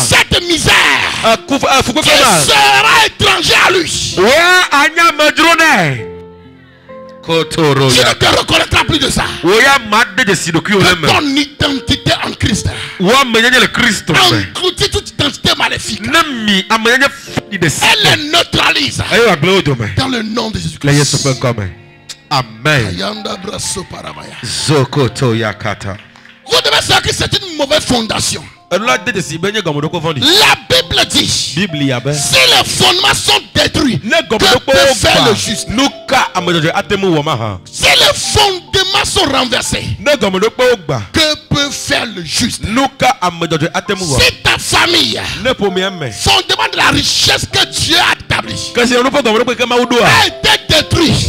cette misère, tu seras étranger à lui. Tu ne te reconnaîtras plus de ça. De ton identité en Christ. Engloutit toute identité maléfique. Elle les neutralise. Dans le nom de Jésus-Christ. Amen. Vous devez savoir que c'est une mauvaise fondation. La Bible dit, si les fondements sont détruits, que peut faire le juste? Si les fondements sont renversés, que peut faire le juste? Si ta famille, fondement de la richesse que Dieu a établie, a été détruit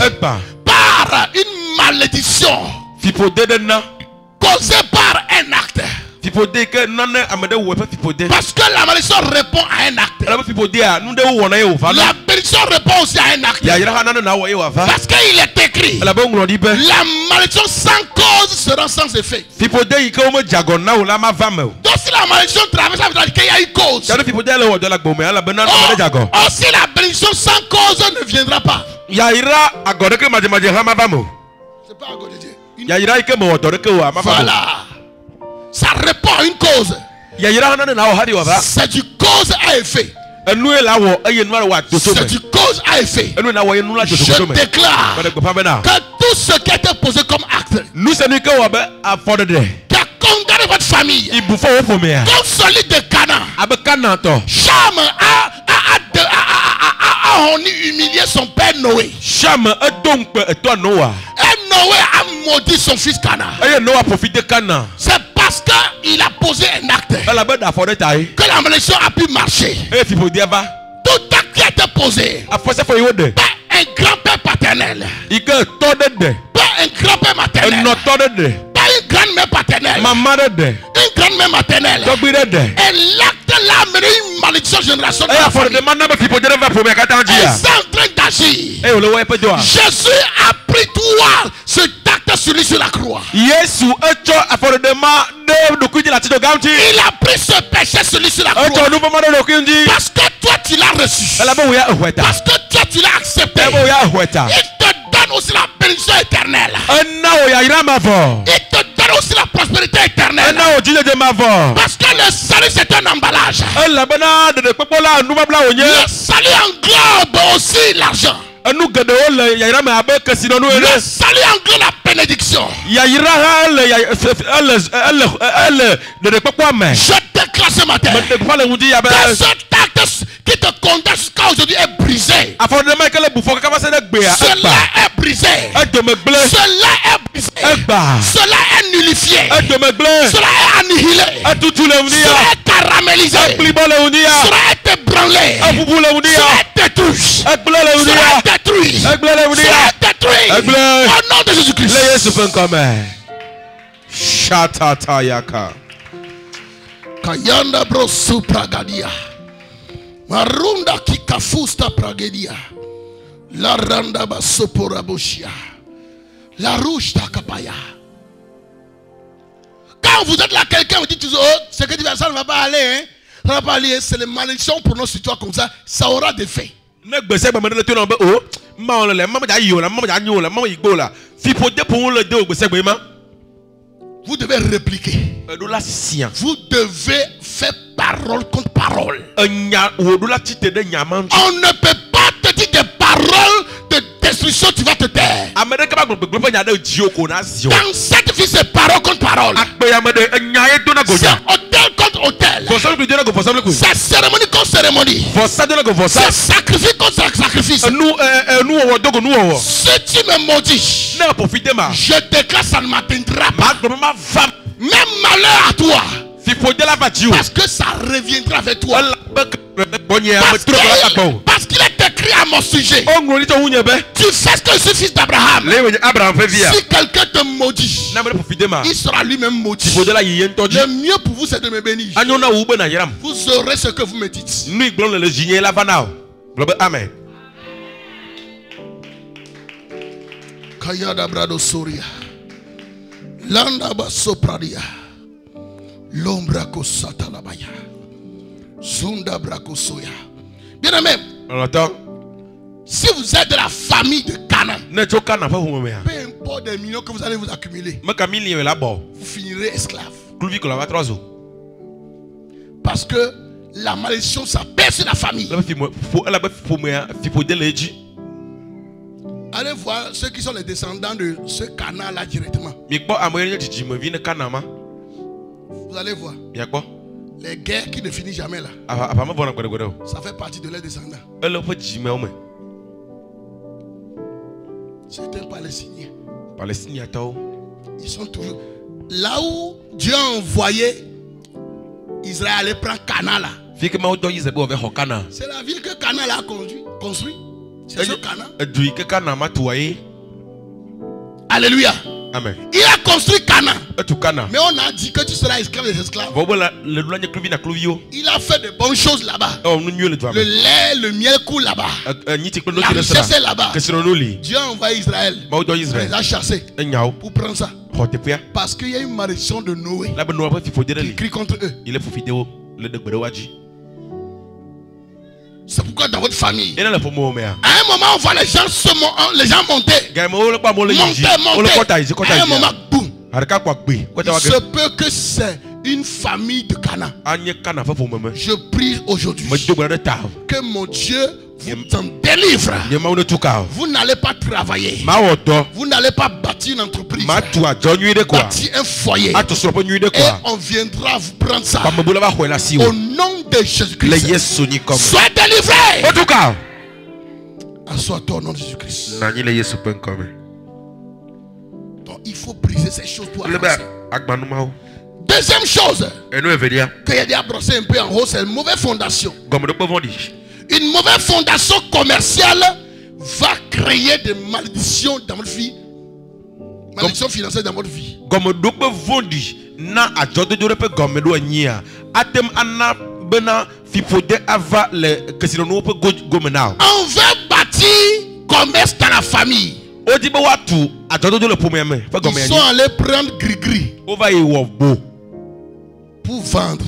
par une malédiction causée par un acte. Parce que la malédiction répond à un acte. La malédiction répond aussi à un acte. Parce qu'il est écrit, la malédiction sans cause sera sans effet. Donc si la malédiction traverse, ça veut dire qu'il y a une cause. Si la malédiction sans cause ne viendra pas. C'est pas à God de Dieu. Voilà. Ça répond à une cause. C'est du cause à effet. C'est du cause à effet. Je déclare que tout ce qui a été posé comme acte, qui a condamné votre famille, comme celui de Canaan, Cham a humilié son père Noé. Et Noé a maudit son fils Canaan. C'est parce qu'il a posé un acte que la malédiction a pu marcher. Tout acte qui a été posé par un grand-père paternel, pas un grand-père maternel, pas une grand-mère paternelle, une grand-mère maternelle. Et l'acte là a mené une malédiction générationnelle. Et c'est en train d'agir. Jésus a pris toi ce acte sur lui sur la croix. Il a pris ce péché sur lui sur la croix. Parce que toi tu l'as reçu. Parce que toi tu l'as accepté. Il te donne aussi la bénédiction éternelle. Il te donne aussi la prospérité éternelle. Parce que le salut c'est un emballage. Le salut englobe aussi l'argent. Le salut englobe la bénédiction. Je déclare ce matin que cet acte qui te condamne jusqu'à aujourd'hui est brisé. Cela est brisé. Cela est brisé. Cela est nullifié. Cela est annihilé. Cela est caramélisé. Cela est ébranlé. Cela est détruit. Cela est détruit. Cela est détruit. Au nom de Jésus-Christ. Kayanda bro supragadia. Marunda kikafusta pragedia. La randa basoporaboshia. La rouge takapaya. Quand vous êtes là, quelqu'un vous dit toujours, oh, ce que tu vas, ça ne va pas aller, hein? Ça ne va pas aller, c'est les malédictions prononcées sur toi comme ça aura des faits. Vous devez répliquer. Vous devez faire parole contre parole. On ne peut pas te dire des paroles de destruction, tu vas te taire. Dans cette vie, c'est parole contre parole. C'est hôtel contre hôtel. C'est cérémonie contre cérémonie. C'est sacrifice contre sacrifice. Si tu me maudis, je déclare ça ne m'atteindra pas. Même malheur à toi. Parce que ça reviendra avec toi. Parce qu'il est écrit à mon sujet. Tu fais ce que je suis fils d'Abraham. Si quelqu'un te maudit, il sera lui-même maudit. Le mieux pour vous, c'est de me bénir. Vous aurez ce que vous me dites. Amen. Kayada brado soria. Landa basopradia. L'ombre kosata labaya. Zunda brakosoya. Bien aimé. Si vous êtes de la famille de Canaan, peu importe encore des millions que vous allez vous accumuler. Vous finirez esclave. Parce que la malédiction s'appelle sur la famille. Allez voir ceux qui sont les descendants de ce Cana là directement. Vous allez voir. Les guerres qui ne finissent jamais là. Ça fait partie de leurs descendants. C'est un Palestinien. Ils sont toujours là où Dieu a envoyé Israël aller prendre Cana là. C'est la ville que Cana a construit. C'est ce Cana. Alléluia. Amen. Il a construit Cana. Mais on a dit que tu seras esclave des esclaves. Il a fait de bonnes choses là-bas. Le lait, le miel coule là-bas. La richesse est là-bas. Dieu a envoyé Israël. Il les a chassés pour prendre ça. Parce qu'il y a une malédiction de Noé qui crie contre eux. C'est pourquoi dans votre famille, à un moment on voit les gens monter. À un moment, boum. Il se peut que c'est une famille de Cana. Je prie aujourd'hui que mon Dieu vous en délivre. Vous n'allez pas travailler. Vous n'allez pas bâtir une entreprise. Bâtir un foyer. Et on viendra vous prendre ça. Au nom de Jésus-Christ. Sois délivré. En tout cas. Assois-toi au nom de Jésus-Christ. Donc il faut briser ces choses pour avancer. Deuxième chose que j'ai déjà brossé un peu en haut, c'est une mauvaise fondation. Une mauvaise fondation commerciale va créer des malédictions dans votre vie. Malédictions financières dans votre vie. On veut bâtir commerce dans la famille. Ils sont allés prendre gris-gris pour vendre,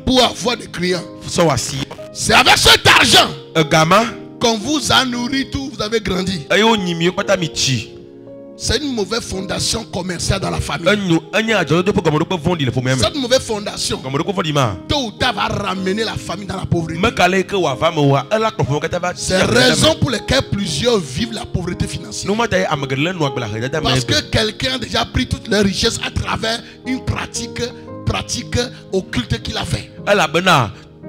pour avoir des clients. C'est avec cet argent qu'on vous a nourri, tout, vous avez grandi. C'est une mauvaise fondation commerciale dans la famille. Cette mauvaise fondation, tôt ou tard, va ramener la famille dans la pauvreté. C'est la raison pour laquelle plusieurs vivent la pauvreté financière. Parce que quelqu'un a déjà pris toute leur richesse à travers une pratique occulte qu'il a fait.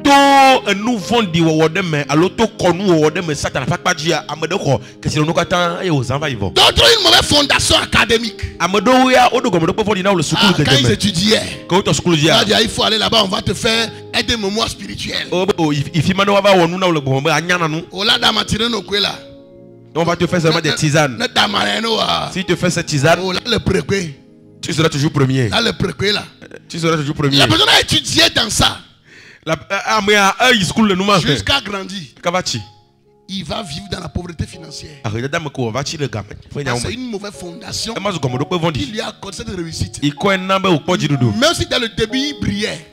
D'autres une mauvaise fondation académique. Quand ils étudiaient, il faut aller là-bas, on va te faire aider mémoire spirituelle. On va te faire seulement des tisanes. Si tu fais cette tisane, tu seras toujours premier. Tu seras toujours premier. La personne a étudié dans ça jusqu'à grandir. Il va vivre dans la pauvreté financière. C'est une mauvaise fondation. Il y a accordé cette réussite. Même si dans le début il brillait,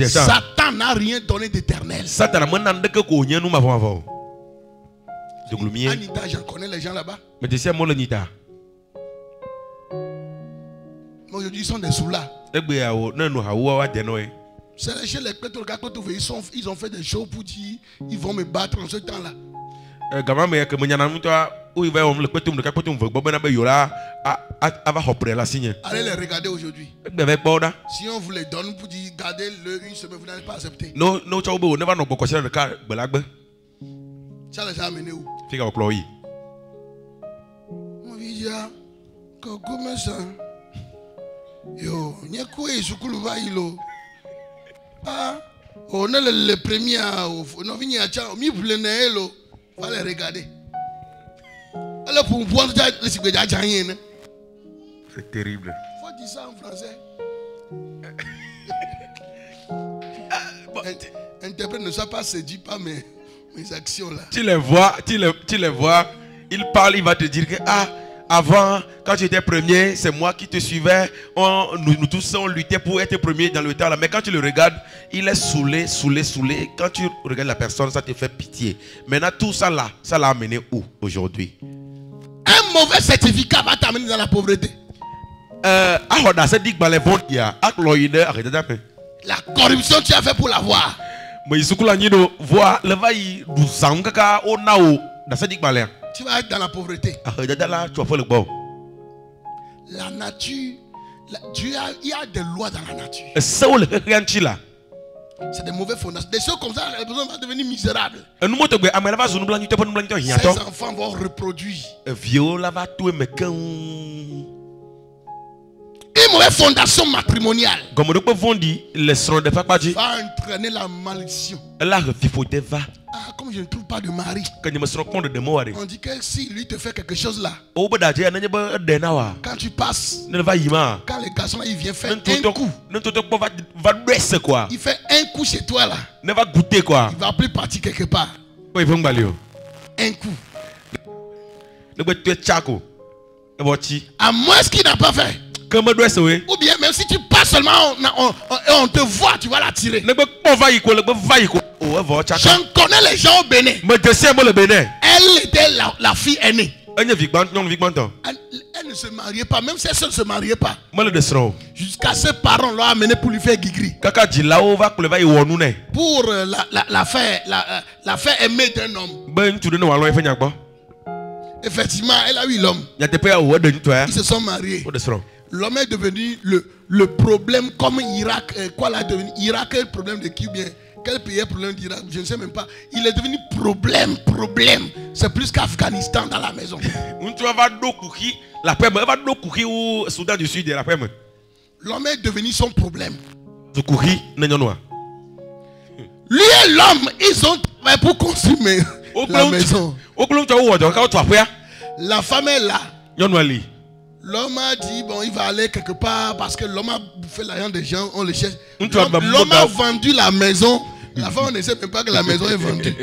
Satan n'a rien donné d'éternel. Anita, j'en connais les gens là-bas. Aujourd'hui, ils sont des soulas. C'est chez les pétros, ils ont fait des shows pour dire ils vont me battre en ce temps-là. Allez les regarder aujourd'hui. Si on vous les donne pour dire gardez-le une semaine, vous n'allez pas accepter. Ça les a amenés où? Mon vieux, comment ça? Yo, n'y a quoi, je va ilo. Ah, on est le premier. On vient à Tchao, mi plené lo. Fallait regarder. Alors pour voir c'est terrible. Faut dire ça en français. Interprète ne soit pas séduit par mes actions là. Tu les vois, il parle, il va te dire que avant, quand tu étais premier, c'est moi qui te suivais. Nous tous on luttait pour être premier dans le temps là. Mais quand tu le regardes, il est saoulé. Quand tu regardes la personne, ça te fait pitié. Maintenant tout ça là, ça l'a amené où aujourd'hui? Un mauvais certificat va t'amener dans la pauvreté. La corruption, tu as fait pour l'avoir. Tu vas être dans la pauvreté. La nature, il y a des lois dans la nature. C'est des mauvais fondations. Des choses comme ça, la personne va devenir misérable. Ses enfants vont reproduire. Une mauvaise fondation matrimoniale va entraîner la malédiction. Comme je ne trouve pas de mari, on dit que si lui te fait quelque chose là, quand tu passes, quand le garçon là, il vient faire un coup, il fait un coup chez toi là, il va plus partir quelque part. Un coup. À moins qu'il n'a pas fait. Ou bien même si tu passes seulement, on te voit, tu vas la tirer. Je connais les gens au Bénin. Elle était la fille aînée. Elle ne se mariait pas, même si elle ne se mariait pas. Jusqu'à ses parents l'ont amené pour lui faire guigri. Pour la faire aimer d'un homme. Effectivement, elle a eu l'homme. Ils se sont mariés. L'homme est devenu le problème comme Irak. Quoi là devenu Irak est le problème de qui bien? Quel pays est le problème d'Irak? Je ne sais même pas. Il est devenu problème. C'est plus qu'Afghanistan dans la maison. L'homme est devenu son problème. Lui et l'homme, ils ont travaillé pour consommer la maison. La femme est là. L'homme a dit, bon, il va aller quelque part parce que l'homme a bouffé l'argent des gens, on le cherche. L'homme a vendu la maison. La femme ne sait même pas que la maison est vendue.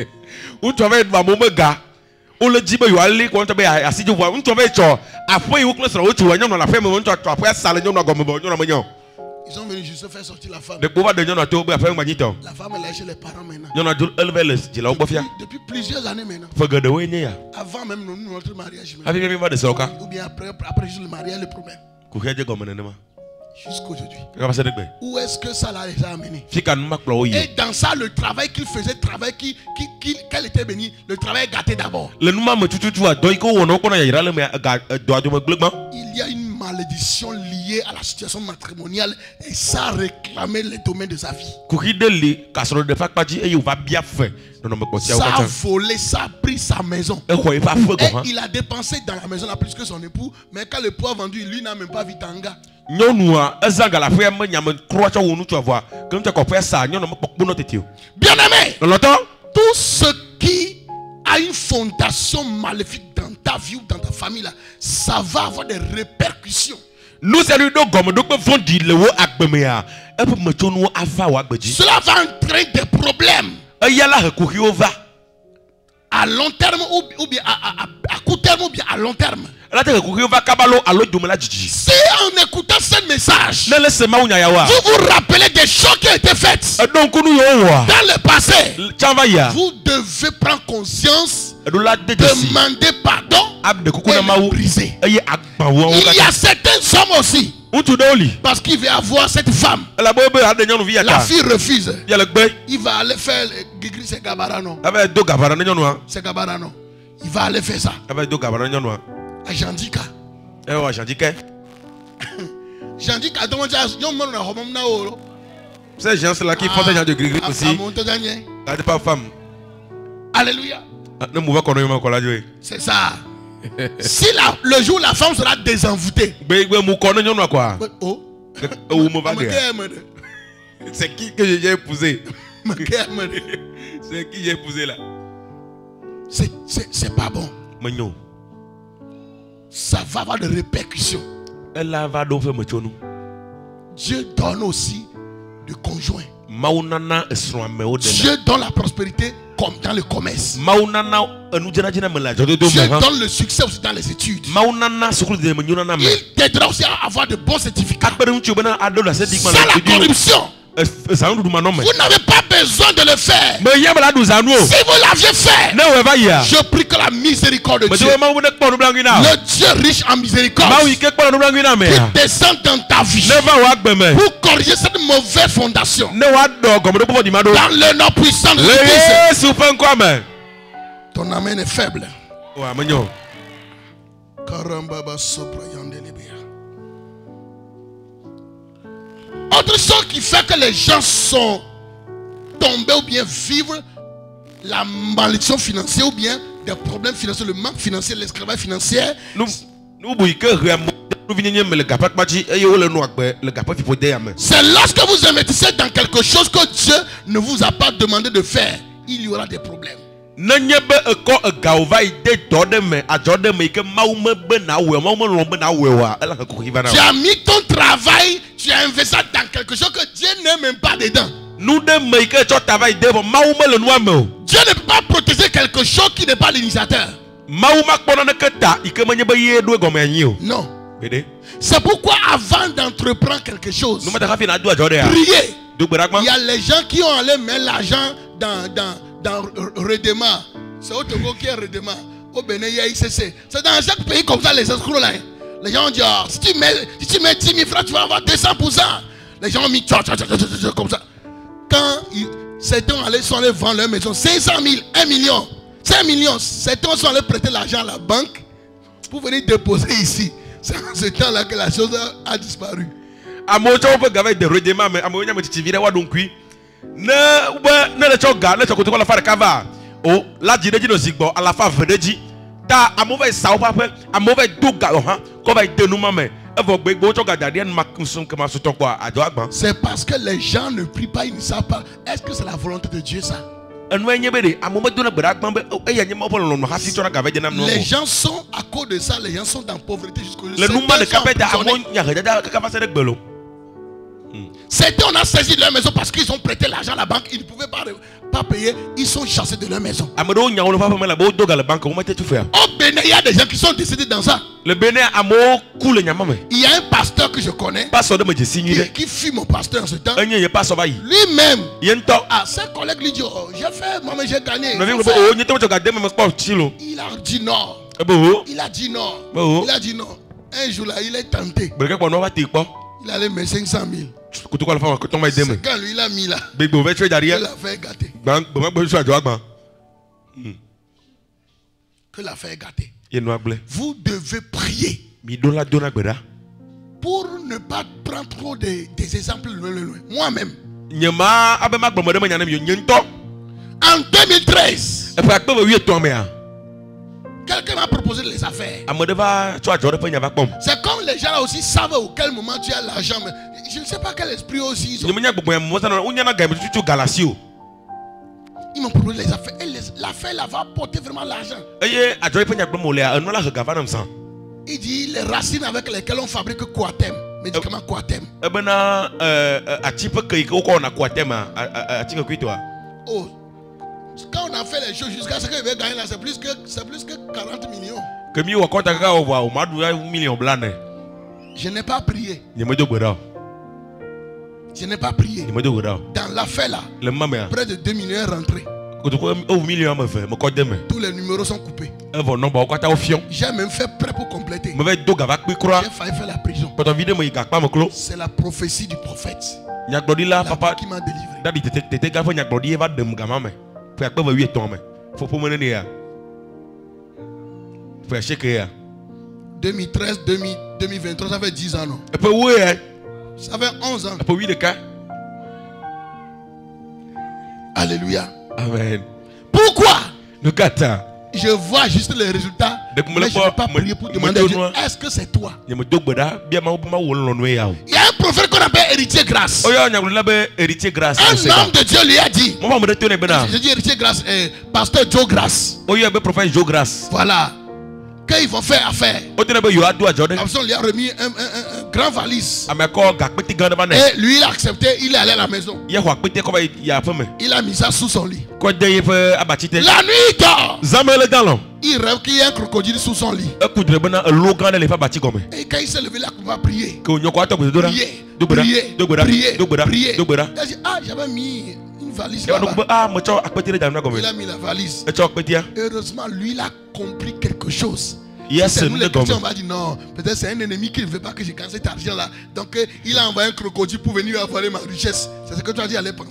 Ils sont venus juste faire sortir la femme. La femme est là chez les parents maintenant. Depuis plusieurs années maintenant. Avant même notre mariage. Ou bien après juste le mariage, le problème. Jusqu'aujourd'hui. Où est-ce que ça les a amenés? Et dans ça, le travail qu'il faisait, qu'elle était bénie, le travail gâté d'abord. Il y a une malédiction liée à la situation matrimoniale et ça a réclamé les domaines de sa vie. Ça a volé, ça a pris sa maison. Et il a dépensé dans la maison là plus que son époux, mais quand l'époux a vendu, lui n'a même pas vu Tanga. Bien aimé, tout ce qui a une fondation maléfique dans ta vie ou dans ta famille là, ça va avoir des répercussions. Cela va entraîner des problèmes à long terme ou bien à court terme ou bien à long terme. Si en écoutant ce message, vous vous rappelez des choses qui ont été faites dans le passé, vous devez prendre conscience, demander pardon et briser. Il y a certains hommes aussi, parce qu'il veut avoir cette femme, la fille refuse. Il va aller faire c'est Gabarano. C'est Gabarano. Il va aller faire ça. À Jandika. Jandika, ces gens-là qui font des gens de gris aussi. Pas femme. Alléluia. C'est ça. Si le jour où la femme sera désenvoûtée. C'est qui que j'ai épousé? C'est qui j'ai épousé là? C'est pas bon. Ça va avoir des répercussions. Dieu donne aussi de conjoints. Dieu donne la prospérité comme dans le commerce. Dieu donne le succès aussi dans les études. Il t'aidera aussi à avoir de bons certificats. Sans la corruption, Vous n'avez pas besoin de le faire. Si vous l'aviez fait, je prie que la miséricorde de Dieu, le Dieu riche en miséricorde, qui descende dans ta vie pour corriger cette mauvaise fondation. Dans le nom puissant de Jésus. Ton amen est faible. Autre chose qui fait que les gens sont tombés ou bien vivent la malédiction financière ou bien des problèmes financiers, le manque financier, l'esclavage financier. C'est lorsque vous investissez dans quelque chose que Dieu ne vous a pas demandé de faire, il y aura des problèmes. Tu as mis ton travail, tu as investi dans quelque chose que Dieu n'aime même pas dedans. Dieu ne peut pas protéger quelque chose qui n'est pas l'initiateur. Non. C'est pourquoi avant d'entreprendre quelque chose, priez. Il y a les gens qui ont allé mettre l'argent dans Redema. C'est au Togo qui est Redema. Au Bénin, il y a ICC. C'est dans chaque pays comme ça, les escrocs là. Les gens ont dit, oh, si tu mets 10 000 francs, tu vas avoir 200%. Les gens ont mis comme ça. Quand certains sont allés vendre leur maison, 500 000, 1 million, 5 millions, certains sont allés prêter l'argent à la banque pour venir déposer ici. C'est en ce temps-là que la chose a disparu. C'est parce que les gens ne prient pas, ils ne savent pas. Est-ce que c'est la volonté de Dieu ça? Les gens sont, à cause de ça, les gens sont dans la pauvreté jusqu'au jour. Certains on a saisi de leur maison parce qu'ils ont prêté l'argent à la banque, ils ne pouvaient pas payer, ils sont chassés de leur maison. Au Bénin, il y a des gens qui sont décédés dans ça. Il y a un pasteur que je connais qui fut mon pasteur en ce temps. Lui-même, ses collègues lui disent, oh, j'ai fait, moi j'ai gagné. Il a dit non. Il a dit non. Il a dit non. Un jour là, il est tenté. Il allait mettre 500 000. C'est quand lui il a mis là. Il a fait gâter. Que l'affaire est gâtée. Vous devez prier pour ne pas prendre trop des exemples loin. Moi-même, en 2013, quelqu'un m'a proposé les affaires. C'est comme les gens là aussi savent à quel moment tu as l'argent. Mais je ne sais pas quel esprit aussi ils ont. Ils m'ont proposé les affaires. Et l'affaire là va apporter vraiment l'argent. Il dit les racines avec lesquelles on fabrique Coatem. Médicament Coatem. Oh, quand on a fait les choses jusqu'à ce qu'il va gagner là, c'est plus que 40 millions. Je n'ai pas prié. Je n'ai pas prié. Dans l'affaire là, près de 2 millions est rentré. Tous les numéros sont coupés. J'ai même fait prêt pour compléter. J'ai failli faire la prison. C'est la prophétie du prophète. La voix qui m'a délivré. 2013, 2023, ça fait 10 ans non? Ça fait 11 ans. Alléluia. Amen. Pourquoi? Je vois juste les résultats. Mais je ne vais pas prier pour demander à Dieu, est-ce que c'est toi? Il y a un prophète qu'on appelle héritier grâce. Un homme de Dieu lui a dit. Je dis héritier grâce, pasteur Joe Grâce. Voilà. Qu'ils vont faire affaire. On lui a remis un grand valise. Et lui il a accepté, il est allé à la maison. Il a mis ça sous son lit. La nuit il dort. Il rêve qu'il y a un crocodile sous son lit. Et quand il s'est levé là, il va prier. Prier. Il a dit, ah, j'avais mis une valise là-bas. Il a mis la valise. Heureusement, lui, il a compris quelque chose. C'est nous les chrétiens, on va dire non, peut-être c'est un ennemi qui ne veut pas que je gagne cet argent-là. Donc il a envoyé un crocodile pour venir avaler ma richesse. C'est ce que tu as dit à l'époque.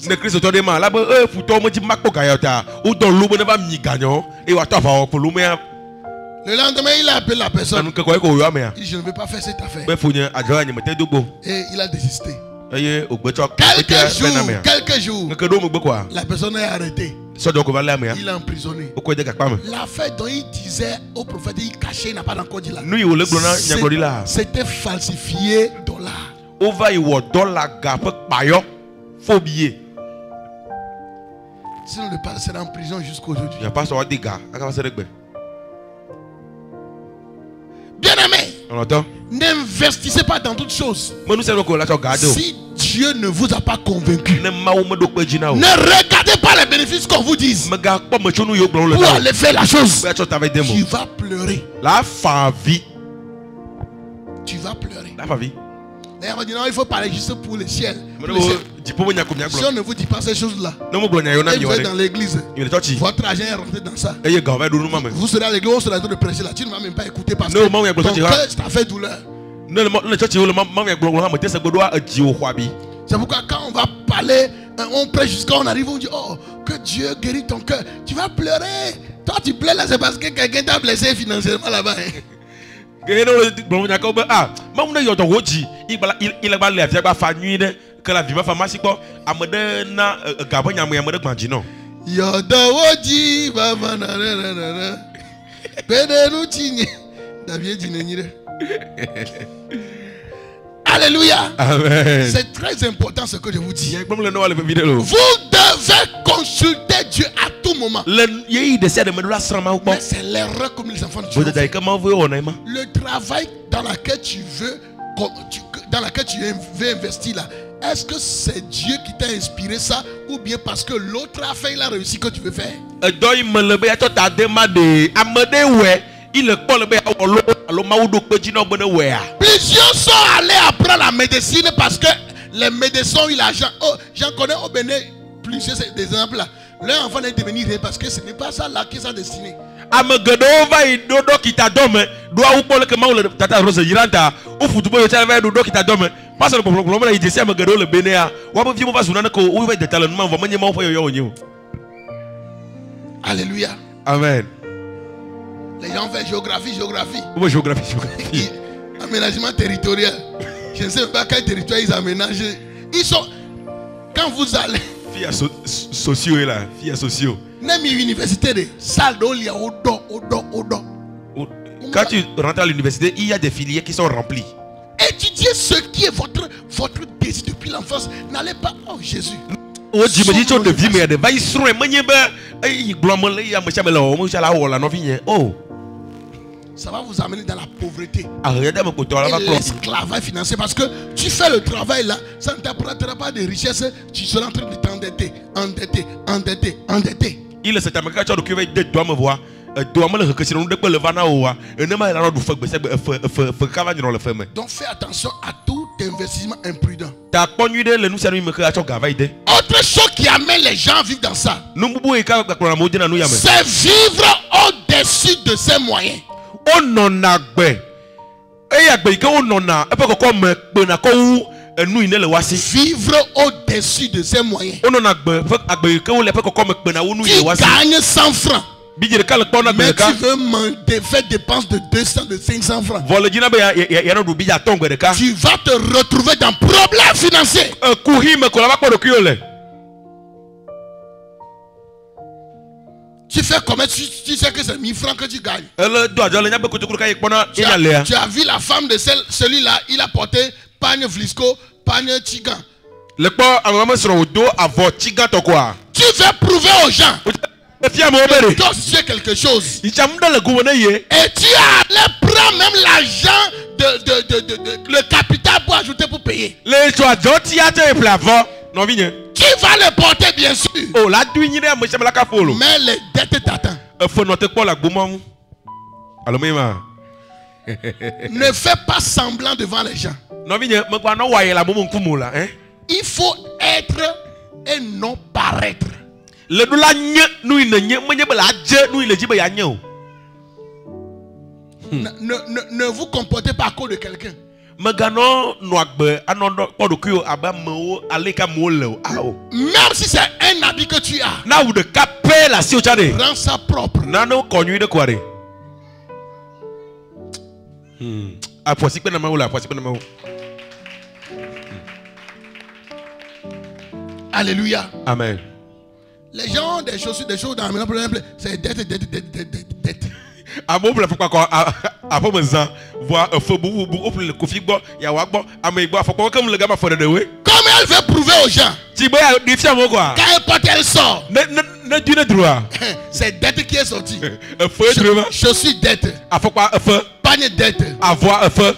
Le lendemain, il a appelé la personne. Il dit, je ne veux pas faire cette affaire. Et il a désisté. Quelques jours, la personne est arrêtée. Il est emprisonné. L'affaire dont il disait au prophète, il cachait, il n'a pas encore dit là. C'était falsifié dollar. Sinon le père sera en prison jusqu'aujourd'hui. Bien aimé, n'investissez pas dans toutes choses. Si Dieu ne vous a pas convaincu, ne regardez pas les bénéfices qu'on vous dise pour aller faire la chose. Tu vas pleurer. Tu vas pleurer. D'ailleurs, on va dire non, il faut parler juste pour le ciel. Si on ne vous dit pas ces choses-là, et vous êtes dans l'église, votre argent est rentré dans ça. Vous serez à l'église, on sera en train de prêcher là. Tu ne vas même pas écouter parce que ton cœur t'a fait douleur. C'est pourquoi quand on va parler, on prêche jusqu'à on arrive, on dit oh, que Dieu guérit ton cœur. Tu vas pleurer. Toi, tu pleures là, c'est parce que quelqu'un t'a blessé financièrement là-bas. Que la vie va faire mal, alléluia. C'est très important ce que je vous dis. Vous devez consulter Dieu à tout moment. Mais c'est l'erreur comme les enfants de Dieu. Le travail dans lequel tu veux investir là, est-ce que c'est Dieu qui t'a inspiré ça ou bien parce que l'autre a fait, il a réussi que tu veux faire? Plusieurs sont allés apprendre la médecine parce que les médecins ont eu l'argent. Oh, j'en connais au Bénin plusieurs des exemples là. Leur enfant est devenu rien parce que ce n'est pas ça là qui est destiné. Alléluia. Amen. Les gens font géographie. Aménagement territorial. Je ne sais pas quel territoire ils aménagent. Ils sont. Quand vous allez. Sociaux est là. Sociaux. Même université de salle d'eau, quand tu rentres à l'université, il y a des filières qui sont remplies. Étudiez ce qui est votre désir depuis l'enfance. N'allez pas. Oh Jésus. Oh. Ça va vous amener dans la pauvreté et l'esclavage financier parce que tu fais le travail là, ça ne t'apportera pas de richesse, tu seras en train de t'endetter. Il est donc fais attention à tout investissement imprudent. Autre chose qui amène les gens à vivre dans ça, c'est vivre au-dessus de ses moyens. Vivre au-dessus de ses moyens. Tu gagnes 100 francs. Mais tu veux faire dépenses de 200, de 500 francs. Tu vas te retrouver dans problème financier. Tu fais comment? Tu sais que c'est 1000 francs que tu gagnes. Tu as vu la femme de celui-là, il a porté pagne Vlisco, pagne Tigan. Tu veux prouver aux gens que toi tu es quelque chose. Et tu allais prendre même l'argent le capital pour ajouter pour payer. Tu vas le porter bien sûr. Mais les dettes t'attendent. Ne fais pas semblant devant les gens. Il faut être et non paraître. Ne vous comportez pas à cause de quelqu'un. Même si c'est un habit que tu as, rends ça propre. Alléluia. Amen. Les gens ont des choses dans la maison, par exemple, c'est dette. Comment elle veut prouver aux gens? Quand elle porte, elle sort. C'est dette qui est sortie. Je suis dette. Panier dette.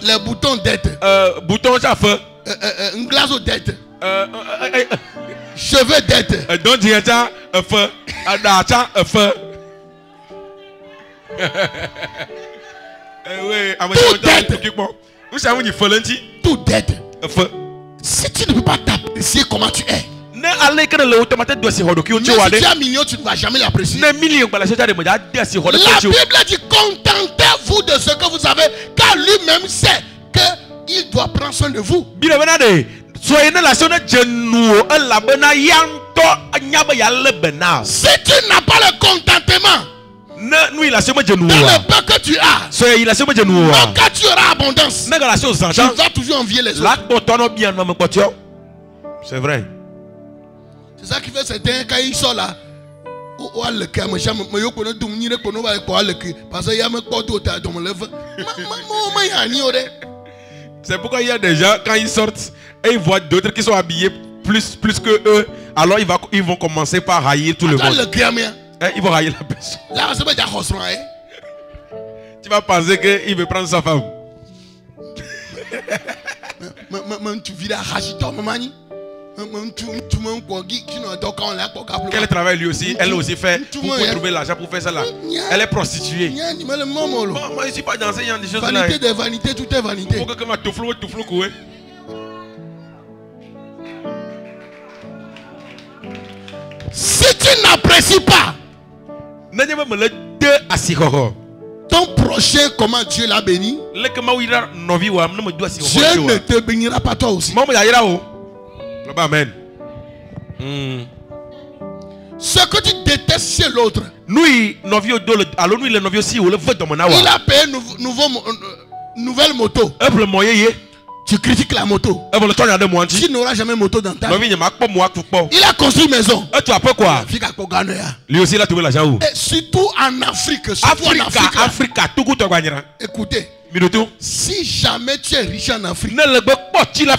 Les boutons dette. Un glace aux dette. Cheveux dette. Tout dette. Si tu ne peux pas t'apprécier comment tu es, même si tu as million, tu ne vas jamais l'apprécier. La Bible dit contentez-vous de ce que vous avez, car lui-même sait qu'il doit prendre soin de vous. Si tu n'as pas le contentement dans le peu que tu as, même quand tu auras abondance, tu vas toujours envier les autres. C'est vrai. C'est ça qui fait certains, quand ils sont là, c'est pourquoi il y a des gens, quand ils sortent et ils voient d'autres qui sont habillés plus que eux, alors ils vont commencer par haïr tout le monde. Ils vont haïr la personne. Tu vas penser qu'il veut prendre sa femme. Quel travail lui aussi, elle aussi fait pour trouver l'argent pour faire ça là. Elle est prostituée. Moi je ne suis pas dans ces choses là. Vanité des vanités, tout est vanité. Si tu n'apprécies pas ton prochain, comment Dieu l'a béni, Dieu ne te bénira pas toi aussi. Amen. Ce que tu détestes chez l'autre, il a payé une nouvelle moto. Tu critiques la moto. Tu n'auras jamais moto dans ta vie. Il a construit une maison. Lui aussi il a trouvé l'argent. Et surtout en Afrique. Écoutez, si jamais tu es riche en Afrique, il ne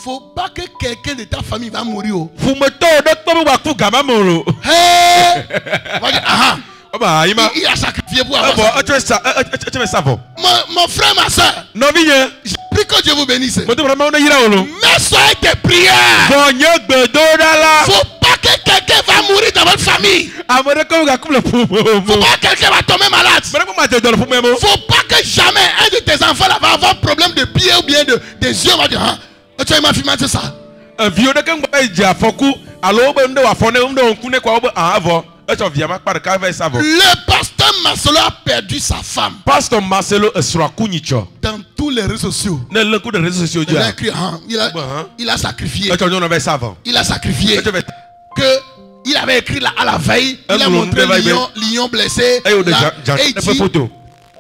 faut pas que quelqu'un de ta famille va mourir. Il a sacrifié pour avoir ça. Mon frère, ma soeur, je prie que Dieu vous bénisse. Mais soyez des prières. Il ne faut pas que quelqu'un va mourir dans votre famille. Il ne faut pas que quelqu'un va tomber malade. Il ne faut pas que jamais un de tes enfants là va avoir problème de pied ou bien des yeux. On va dire, tu as ma fille, c'est ça. Le pasteur Marcelo a perdu sa femme. Pasteur Marcelo dans tous les réseaux sociaux. Il a écrit, il a sacrifié. Il a sacrifié. Il avait écrit là à la veille. Il a montré lion blessé. Et il dit,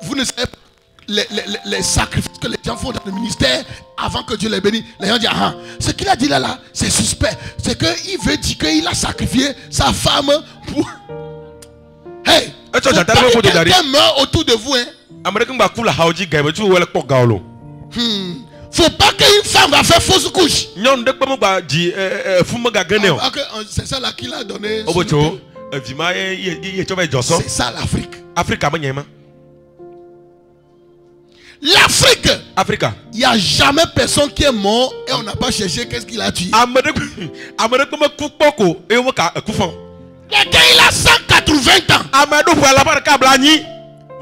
vous ne savez pas les sacrifices que les gens font dans le ministère avant que Dieu les bénisse. Les gens disent, ce qu'il a dit là, c'est suspect. C'est qu'il veut dire qu'il a sacrifié sa femme pour... Hey, quelqu'un meurt autour de vous. Faut pas qu'une femme va faire fausse couche. C'est ça là qu'il a donné. C'est ça l'Afrique. L'Afrique. Il n'y a jamais personne qui est mort et on n'a pas cherché qu'est-ce qu'il a tué. Quelqu'un il a 180 ans.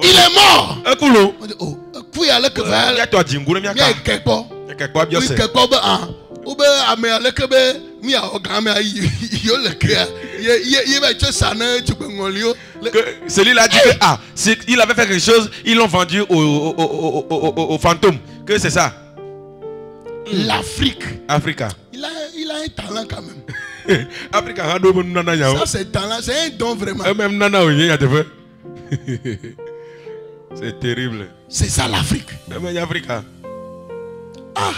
Il est mort. On dit, oh, puis aller que vers. Celui-là dit que il avait fait quelque chose, ils l'ont vendu au fantôme. Que c'est ça? L'Afrique. Africa. Il a un talent quand même. Africa. Ça c'est talent, c'est un don vraiment. C'est terrible. C'est ça l'Afrique. Ah.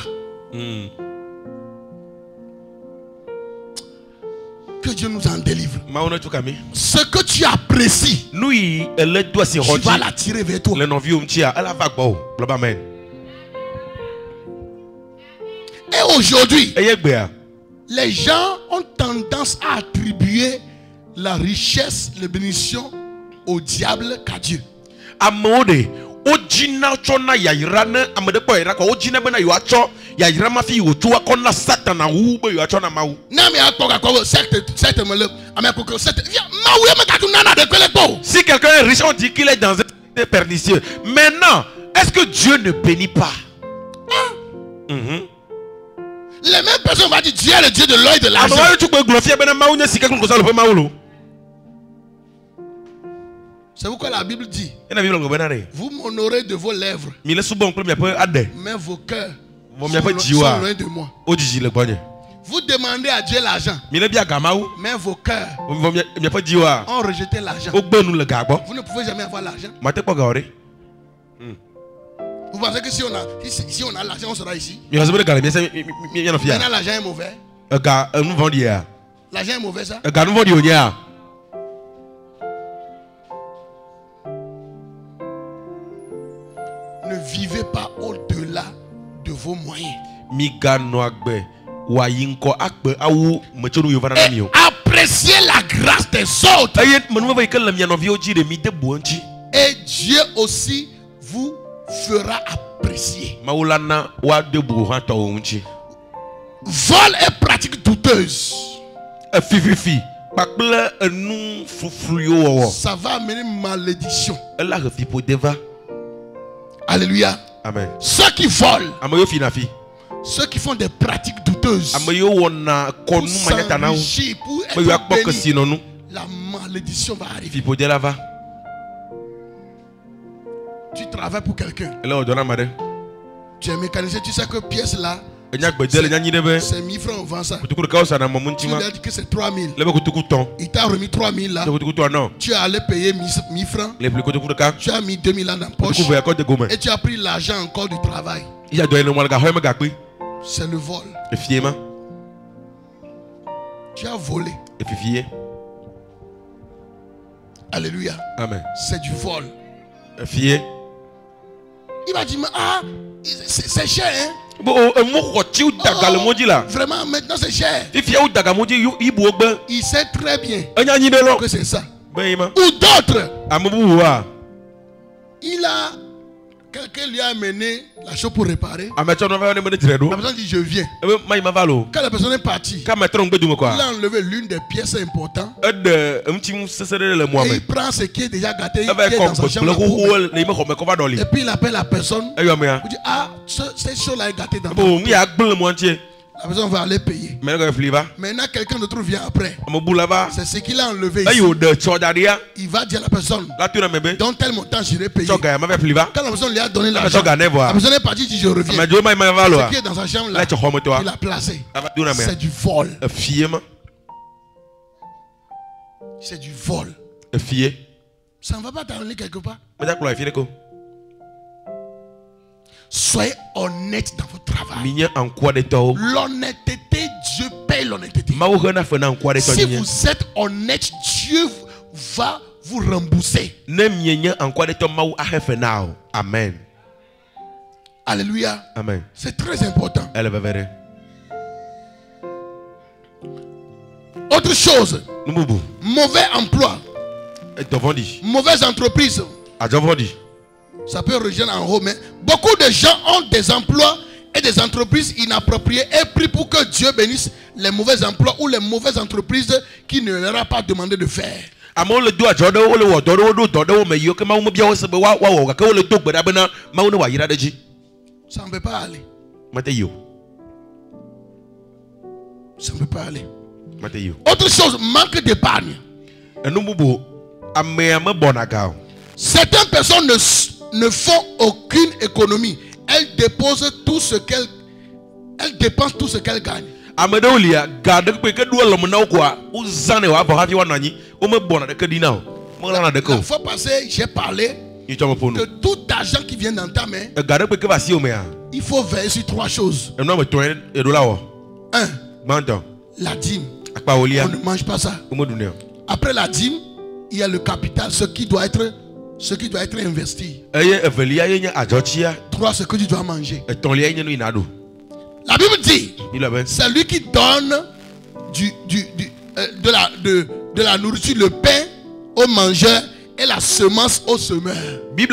Que Dieu nous en délivre. Ce que tu apprécies, tu vas l'attirer vers toi. Et aujourd'hui, les gens ont tendance à attribuer la richesse, les bénédictions au diable qu'à Dieu. Ojina chona ya irana amedekwa iraka ojina bena yuacho ya irama fi yotua kona satana ube yuacho na mau na me akpoka ko secte mele amekoko secte mawu me ka tunana de kwele po. Si quelqu'un est riche on dit qu'il est dans un pernicieux. Maintenant, est-ce que Dieu ne bénit pas? Les mêmes personnes vont dire Dieu est le Dieu de l'œil de l'argent. C'est pourquoi la Bible dit: vous m'honorez de vos lèvres, mais vos cœurs sont loin de moi. Vous demandez à Dieu l'argent, mais vos cœurs ont rejeté l'argent. Vous ne pouvez jamais avoir l'argent. Vous pensez que si on a l'argent, on sera ici? Maintenant, l'argent est mauvais. L'argent est mauvais, ça? Ne vivez pas au-delà de vos moyens. Et appréciez la grâce des autres. Et Dieu aussi vous fera apprécier. Vol et pratique douteuse. Ça va amener malédiction. Alléluia. Amen. Ceux qui volent, ceux qui font des pratiques douteuses, pour s'enrichir, pour être bénis, la malédiction va arriver. Tu travailles pour quelqu'un, tu es mécanicien, tu sais que pièce là c'est 1000 francs, on vend ça. Tu lui as dit que c'est 3000. Il t'a remis 3000 là. Tu es allé payer 1000 francs. Tu as mis 2000 là dans la poche. Et tu as pris l'argent encore du travail. C'est le vol. Tu as volé. Alléluia. Amen. C'est du vol. Il va dire, ah, c'est cher, hein? Vraiment, maintenant c'est cher. Il sait très bien que c'est ça. Ou d'autres. Il a quelqu'un lui a amené la chose pour réparer. La personne dit je viens. Quand la personne est partie, il a enlevé l'une des pièces importantes. Et il prend ce qui est déjà gâté, il est dans sa chambre. Et puis il appelle la personne. Il dit ah, cette chose-là est gâtée dans la La personne va aller payer. Maintenant, quelqu'un d'autre vient après. C'est ce qu'il a enlevé ici. Il va dire à la personne, dans tel montant, j'irai payer. Quand la personne lui a donné l'argent, la personne est partie, dit je reviens. Ce qui est dans sa chambre là, il a placé. C'est du vol. C'est du vol. Ça ne va pas t'amener quelque part. Soyez honnête dans votre travail. L'honnêteté, Dieu paye l'honnêteté. Si vous êtes honnête, Dieu va vous rembourser. Amen. Alléluia. Amen. C'est très important. Autre chose. Mauvais emploi. Mauvaise entreprise. Ça peut rejoindre en haut, mais beaucoup de gens ont des emplois et des entreprises inappropriées et prient pour que Dieu bénisse les mauvais emplois ou les mauvaises entreprises qui ne leur a pas demandé de faire. amo le do ajo de wo le wo do do do de wo me yo ke ma wo bia wo se be wa wo ka wo le do gbeda be na ma wo ne wa yira de ji. Ça ne peut pas aller. Matthew. Ça ne peut pas aller. Matthew. Autre chose, manque d'épargne. Certaines personnes ne font aucune économie. Elles déposent tout ce qu'elles... Elles dépensent tout ce qu'elles gagnent. La fois passée, j'ai parlé de tout argent qui vient dans ta main. Il faut veiller sur 3 choses. 1. La dîme. On ne mange pas ça. Après la dîme, il y a le capital, ce qui doit être investi. 3, ce que tu dois manger. La Bible dit, c'est lui qui donne de la nourriture, le pain aux mangeurs et la semence aux semeurs. Donc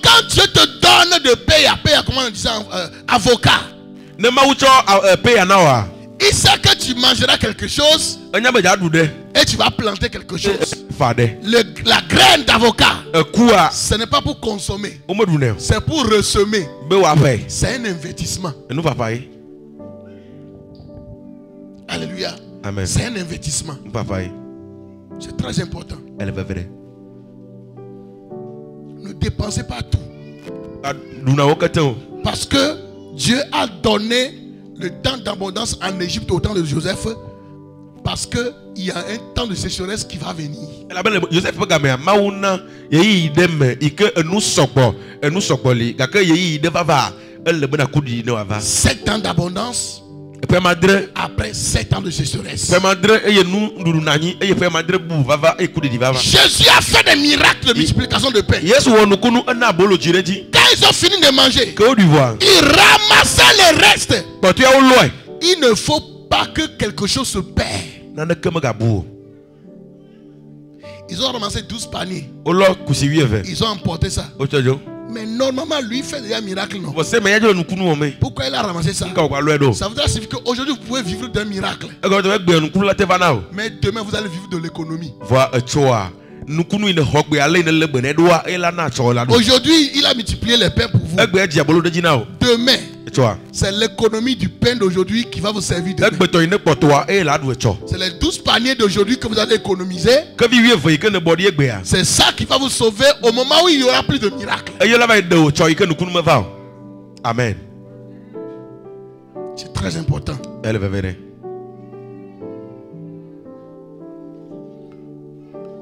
quand Dieu te donne de payer, comment on dit ça, avocat, il sait que tu mangeras quelque chose et tu vas planter quelque chose. La graine d'avocat, ce n'est pas pour consommer, c'est pour ressemer. C'est un investissement. Alléluia. C'est un investissement. C'est très important. Ne dépensez pas tout. Parce que Dieu a donné le temps d'abondance en Égypte au temps de Joseph. Parce qu'il y a un temps de sécheresse qui va venir. 7 ans d'abondance. Après 7 ans de sécheresse. Jésus a fait des miracles de multiplication de pain. Quand ils ont fini de manger, ils ramassaient le reste. Il ne faut pas que quelque chose se perde. Ils ont ramassé 12 paniers. Ils ont emporté ça. Mais normalement, lui fait déjà un miracle, non? Pourquoi il a ramassé ça? Ça voudrait dire qu'aujourd'hui, vous pouvez vivre d'un miracle. Mais demain, vous allez vivre de l'économie. Aujourd'hui, il a multiplié les pains pour vous. Demain, c'est l'économie du pain d'aujourd'hui qui va vous servir demain. C'est les 12 paniers d'aujourd'hui que vous allez économiser. C'est ça qui va vous sauver au moment où il n'y aura plus de miracles. Amen. C'est très important.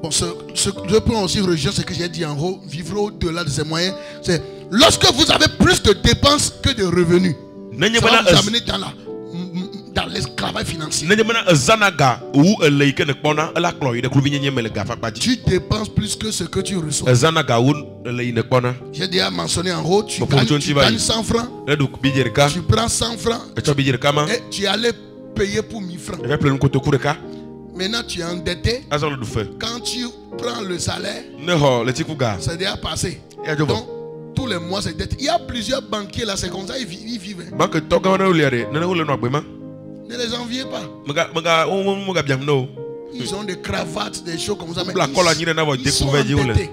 Bon, je peux aussi rejeter ce que j'ai dit en haut, vivre au-delà de ses moyens. C'est lorsque vous avez plus de dépenses que de revenus, ça va vous amener dans l'esclavage financier. Tu dépenses plus que ce que tu reçois. J'ai déjà mentionné en haut, tu gagnes 100 francs, tu prends 100 francs et tu allais payer pour 1000 francs. Maintenant tu es endetté. Quand tu prends le salaire, c'est déjà passé. Donc tous les mois c'est dette. Il y a plusieurs banquiers là, c'est comme ça, ils vivent. Ne les enviez pas. Ils ont des cravates, des choses comme ça. Mais ils sont endettés.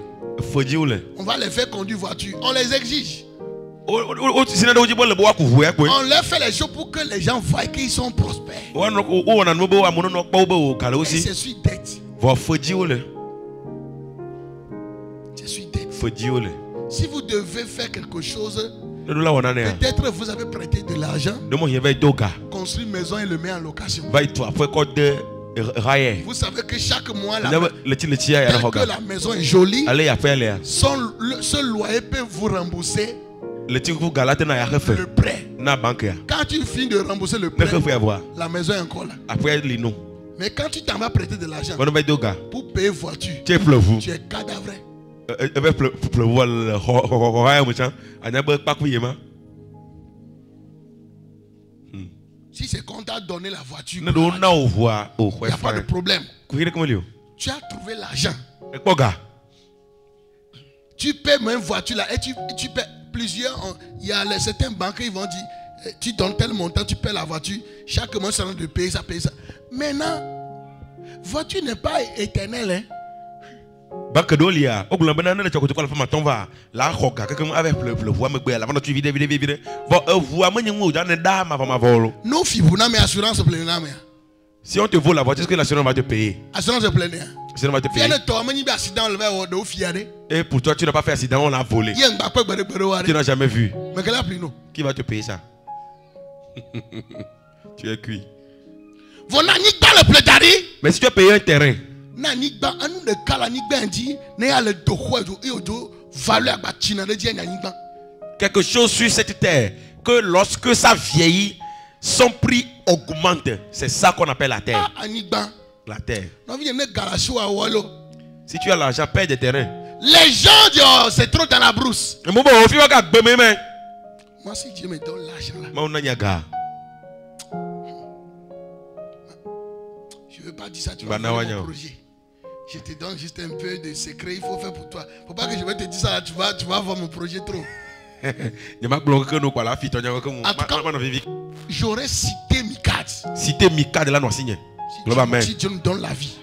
On va les faire conduire voiture. On les exige. On leur fait les choses pour que les gens voient qu'ils sont prospères. Et c'est sur dette. C'est sur dette. Si vous devez faire quelque chose, peut-être vous avez prêté de l'argent, construire une maison et le mettre en location. Vous savez que chaque mois, que la maison est jolie, ce loyer peut vous rembourser le prêt. Quand tu finis de rembourser le prêt, la maison est encore là. Mais quand tu t'en vas prêter de l'argent pour payer voiture, tu es cadavré. Si c'est qu'on t'a donné la voiture, il n'y a pas de problème. Tu as trouvé l'argent. Tu paies même voiture là et tu paies plusieurs. Il y a certains banques qui vont dire Tu donnes tel montant, tu paies la voiture. Chaque mois, c'est de payer ça, payer ça. Maintenant, voiture n'est pas éternelle. Hein? Bacadolia, au bout d'un an, tu as fait ma tombe, la roca, quelqu'un avec le voix me gueule, avant de tu vider. Vous amenez une dans les dames avant ma vol. Non, fibuna, mais assurance pleine. Si on te vole la voiture, est-ce que l'assurance va te payer? Assurance pleine. L'assurance va te payer. Et pour toi, tu n'as pas fait accident, on l'a volé. Tu n'as jamais vu. Mais quelle a pris nous? Qui va te payer ça? Tu es cuit. Vous n'avez pas le plaidoirie. Mais si tu as payé un terrain, quelque chose sur cette terre, que lorsque ça vieillit, son prix augmente. C'est ça qu'on appelle la terre. La terre. Si tu as l'argent, paye des terrains. Les gens disent, oh, c'est trop dans la brousse. Moi, si Dieu me donne l'argent là, je ne veux pas dire ça, tu vas faire mon projet. Je te donne juste un peu de secret, il faut faire pour toi. Il ne faut pas que je vais te dire ça, là, tu vas voir mon projet trop. En tout cas, j'aurais cité Mikad. Cité Mikad là, non signé. Si Dieu nous donne la vie,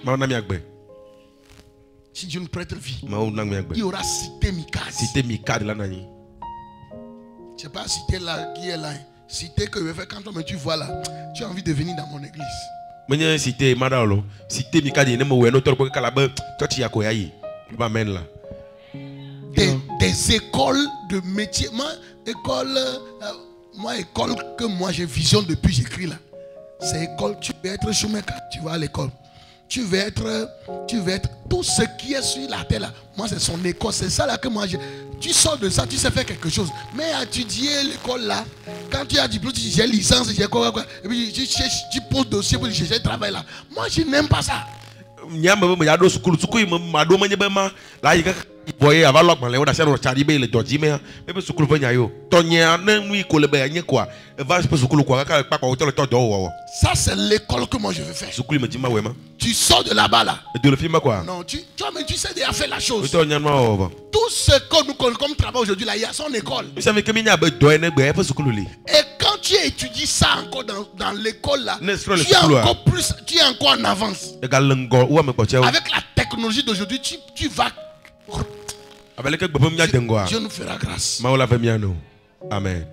si Dieu nous prête la vie, il y aura cité Mikad. Cité Mikad là, nani. Je ne sais pas cité là qui est là. Cité que je vais faire quand toi, mais tu vois là, tu as envie de venir dans mon église. Cité Madalo, cité Mikad, il y a un autre pour Calabé, toi tu y as quoi y là. Des écoles de métier. École que moi j'ai vision depuis j'écris là. C'est école, tu veux être chômeur, tu vas à l'école. Tu veux être tout ce qui est sur la terre là. Moi c'est son école, c'est ça là que moi tu sors de ça, tu sais faire quelque chose. Mais étudier l'école là, quand tu as diplôme, tu dis j'ai licence, j'ai quoi. Et puis tu poses dossier pour chercher travail là. Moi je n'aime pas ça. Voyez avant l'autre, on a cherché Charibé le Dodgy, mais même sous le Venyayo. Tonya, nous, Colébé, quoi. Va se sous le quoi, pas autant le temps. Ça, c'est l'école que moi je veux faire. Sous le Medima, tu sors de là-bas là. De le film, quoi. Non, tu sais déjà faire la chose. Tout ce que nous connaissons comme travail aujourd'hui là, il y a son école. Vous savez que Minia doit et quand tu étudies ça encore dans l'école là, tu es encore en avance. Avec la technologie d'aujourd'hui, tu vas. Dieu nous fera grâce. Amen.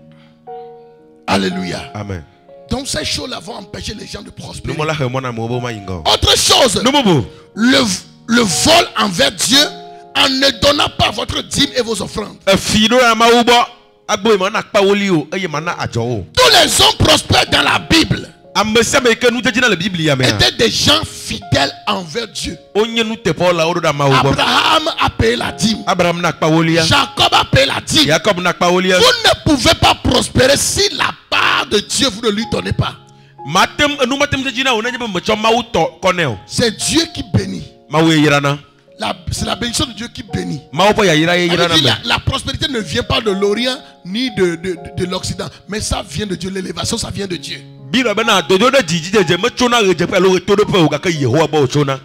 Alléluia. Amen. Donc ces choses-là vont empêcher les gens de prospérer. Autre chose, le vol envers Dieu en ne donnant pas votre dîme et vos offrandes. Tous les hommes prospères dans la Bible étaient des gens fidèles envers Dieu. Abraham a payé la dîme. Jacob a payé la dîme. Vous ne pouvez pas prospérer si la part de Dieu vous ne lui donnez pas. C'est Dieu qui bénit. C'est la bénédiction de Dieu qui bénit. La prospérité ne vient pas de l'Orient ni de l'Occident, mais ça vient de Dieu. L'élévation, ça vient de Dieu.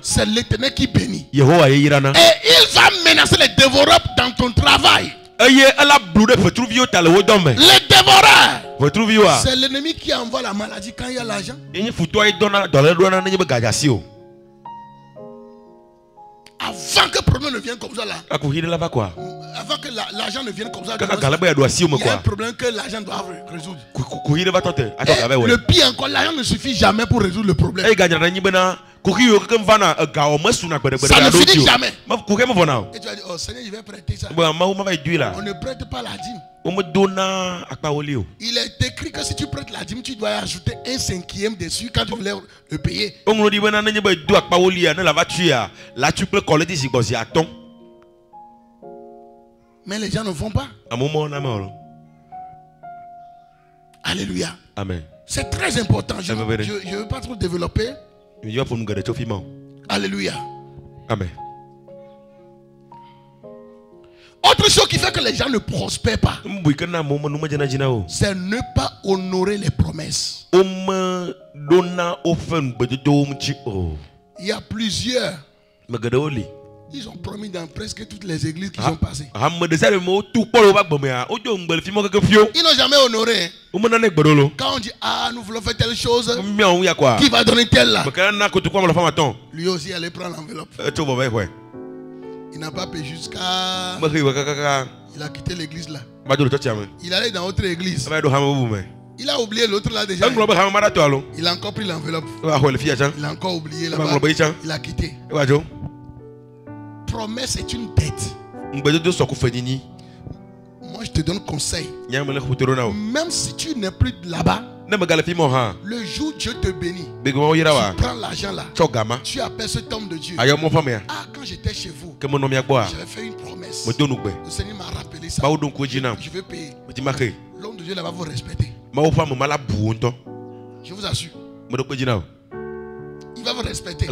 C'est l'Éternel qui bénit. Et il va menacer les dévoreurs dans ton travail. Les dévoreurs, c'est l'ennemi qui envoie la maladie quand il y a l'argent. Avant que le problème ne vienne comme ça là. Avant que l'argent ne vienne comme ça. Il y a un problème que l'argent doit résoudre. Le pire encore, l'argent ne suffit jamais pour résoudre le problème. Ça ne finit jamais. Et tu vas dire, oh Seigneur, je vais prêter ça. On ne prête pas la dîme. Il est écrit que si tu prêtes la dîme, tu dois ajouter 1/5 dessus quand tu voulais le payer. Mais les gens ne font pas. Alléluia. Amen. C'est très important. Je ne veux pas trop développer. Alléluia. Amen. Autre chose qui fait que les gens ne prospèrent pas, c'est ne pas honorer les promesses. Il y a plusieurs Ils ont promis dans presque toutes les églises qui sont passées. Ils n'ont jamais honoré. Quand on dit ah nous voulons faire telle chose, qui va donner telle là? Lui aussi allait prendre l'enveloppe. Il n'a pas payé jusqu'à... Il a quitté l'église là. Il allait dans autre église. Il a oublié l'autre là déjà. Il a encore pris l'enveloppe. Il a encore oublié là-bas. Il a quitté. Promesse est une dette. Moi je te donne conseil. Même si tu n'es plus là-bas, le jour où Dieu te bénit, tu prends l'argent là, tu appelles cet homme de Dieu. Ah, quand j'étais chez vous, j'avais fait une promesse. Le Seigneur m'a rappelé ça. Je vais payer. L'homme de Dieu là va vous respecter. Je vous assure. Il va vous respecter.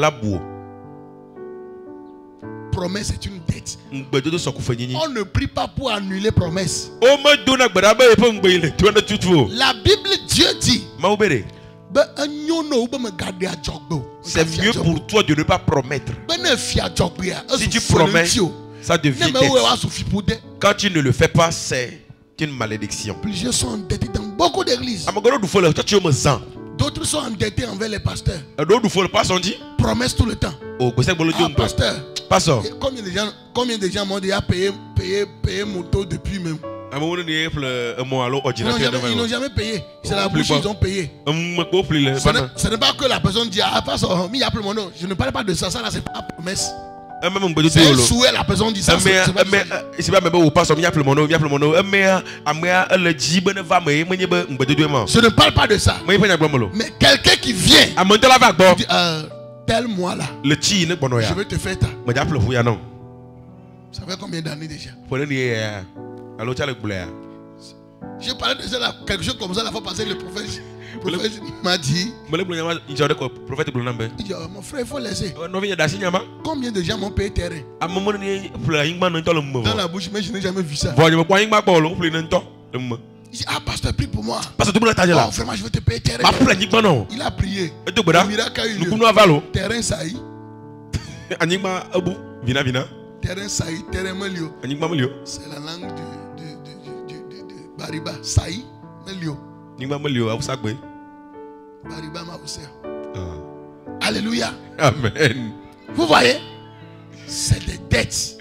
Promesse est une dette. On ne prie pas pour annuler promesse. La Bible, Dieu dit, c'est mieux pour toi de ne pas promettre. Si tu promets, ça devient dette. Quand tu ne le fais pas, c'est une malédiction. Plusieurs sont endettés dans beaucoup d'églises. D'autres sont endettés envers les pasteurs. Promesse tout le temps. Pasteur, combien de gens m'ont déjà payé moto depuis même? Ils n'ont jamais payé. C'est la bouche qu'ils ont payé. Ce n'est pas que la personne dit ah pasteur, je ne parle pas de ça. Ça là c'est pas la promesse. C'est un souhait, la personne dit ça. Ce ne parle pas de ça. Mais quelqu'un qui vient dit tel mois là, je vais te faire ça. Ça fait combien d'années déjà? Je parlais de ça là, quelque chose comme ça la fois passée. Le prophète m'a dit, il dit mon frère il faut laisser. Combien de gens m'ont payé terrain dans la bouche, mais je n'ai jamais vu ça. Il dit ah pasteur prie pour moi. Oh vraiment je vais te payer terrain. Il a prié. Le miracle a eu lieu. Terrain saillit. Terrain saillit, terrain melio. C'est la langue de Bariba. Saillit, melio. Bariba Maoussa. Alléluia. Amen. Vous voyez, c'est des dettes.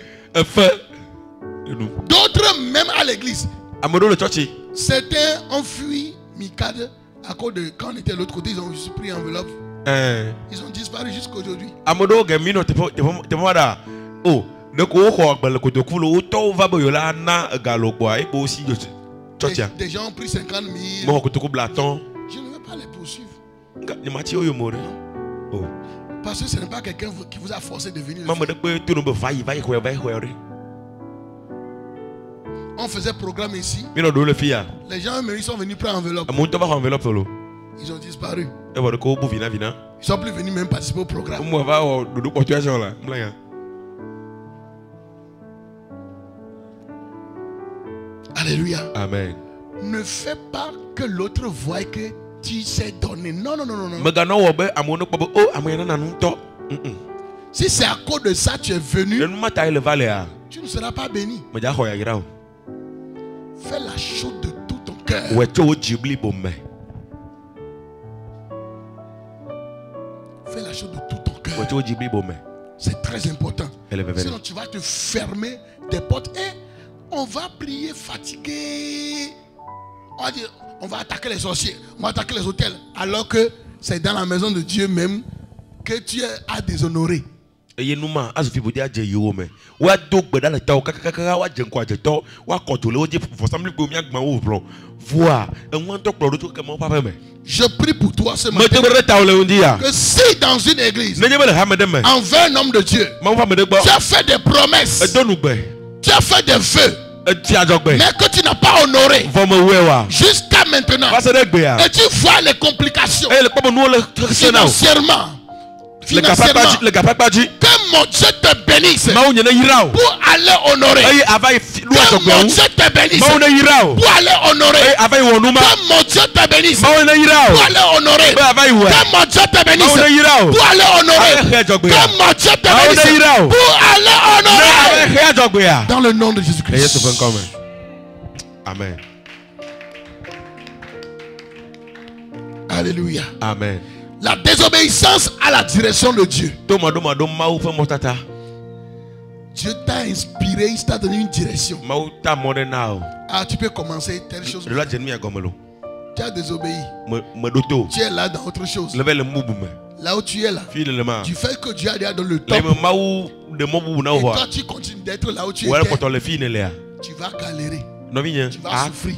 D'autres même à l'église. Certains ont fui Mikade à cause de quand on était de l'autre côté, ils ont juste pris enveloppe. Ils ont disparu jusqu'à aujourd'hui. Des gens ont pris 50 000. Je ne veux pas les poursuivre. Parce que ce n'est pas quelqu'un qui vous a forcé de venir. On faisait programme ici. Les gens ils sont venus prendre enveloppe. Ils ont disparu. Ils ne sont plus venus même participer au programme. Alléluia. Amen. Ne fais pas que l'autre voie que tu sais donner. Non. Si c'est à cause de ça tu es venu, tu ne seras pas béni. Fais la chose de tout ton cœur. Fais la chose de tout ton cœur. C'est très important. Sinon tu vas te fermer des portes et on va prier fatigué. On va dire, on va attaquer les sorciers, on va attaquer les hôtels, alors que c'est dans la maison de Dieu même que tu as déshonoré. Je prie pour toi ce matin que si dans une église, envers un homme de Dieu, tu as fait des promesses, tu as fait des vœux, mais que tu n'as pas honoré jusqu'à maintenant, et tu vois les complications financièrement, que mon Dieu te bénisse pour aller honorer. Que mon Dieu te bénisse pour aller honorer. Que mon Dieu te bénisse pour aller honorer. Que mon Dieu te bénisse pour aller honorer. Que mon Dieu te bénisse pour aller honorer. Dans le nom de Jésus-Christ. Amen. Alléluia. Amen. La désobéissance à la direction de Dieu. Dieu t'a inspiré, il t'a donné une direction. Ah, tu peux commencer telle chose. Tu as désobéi. Tu es là dans autre chose. Là où tu es là, tu fais que Dieu a déjà dans le top. Et toi, tu continues d'être là où tu es. Tu vas galérer. Tu vas souffrir.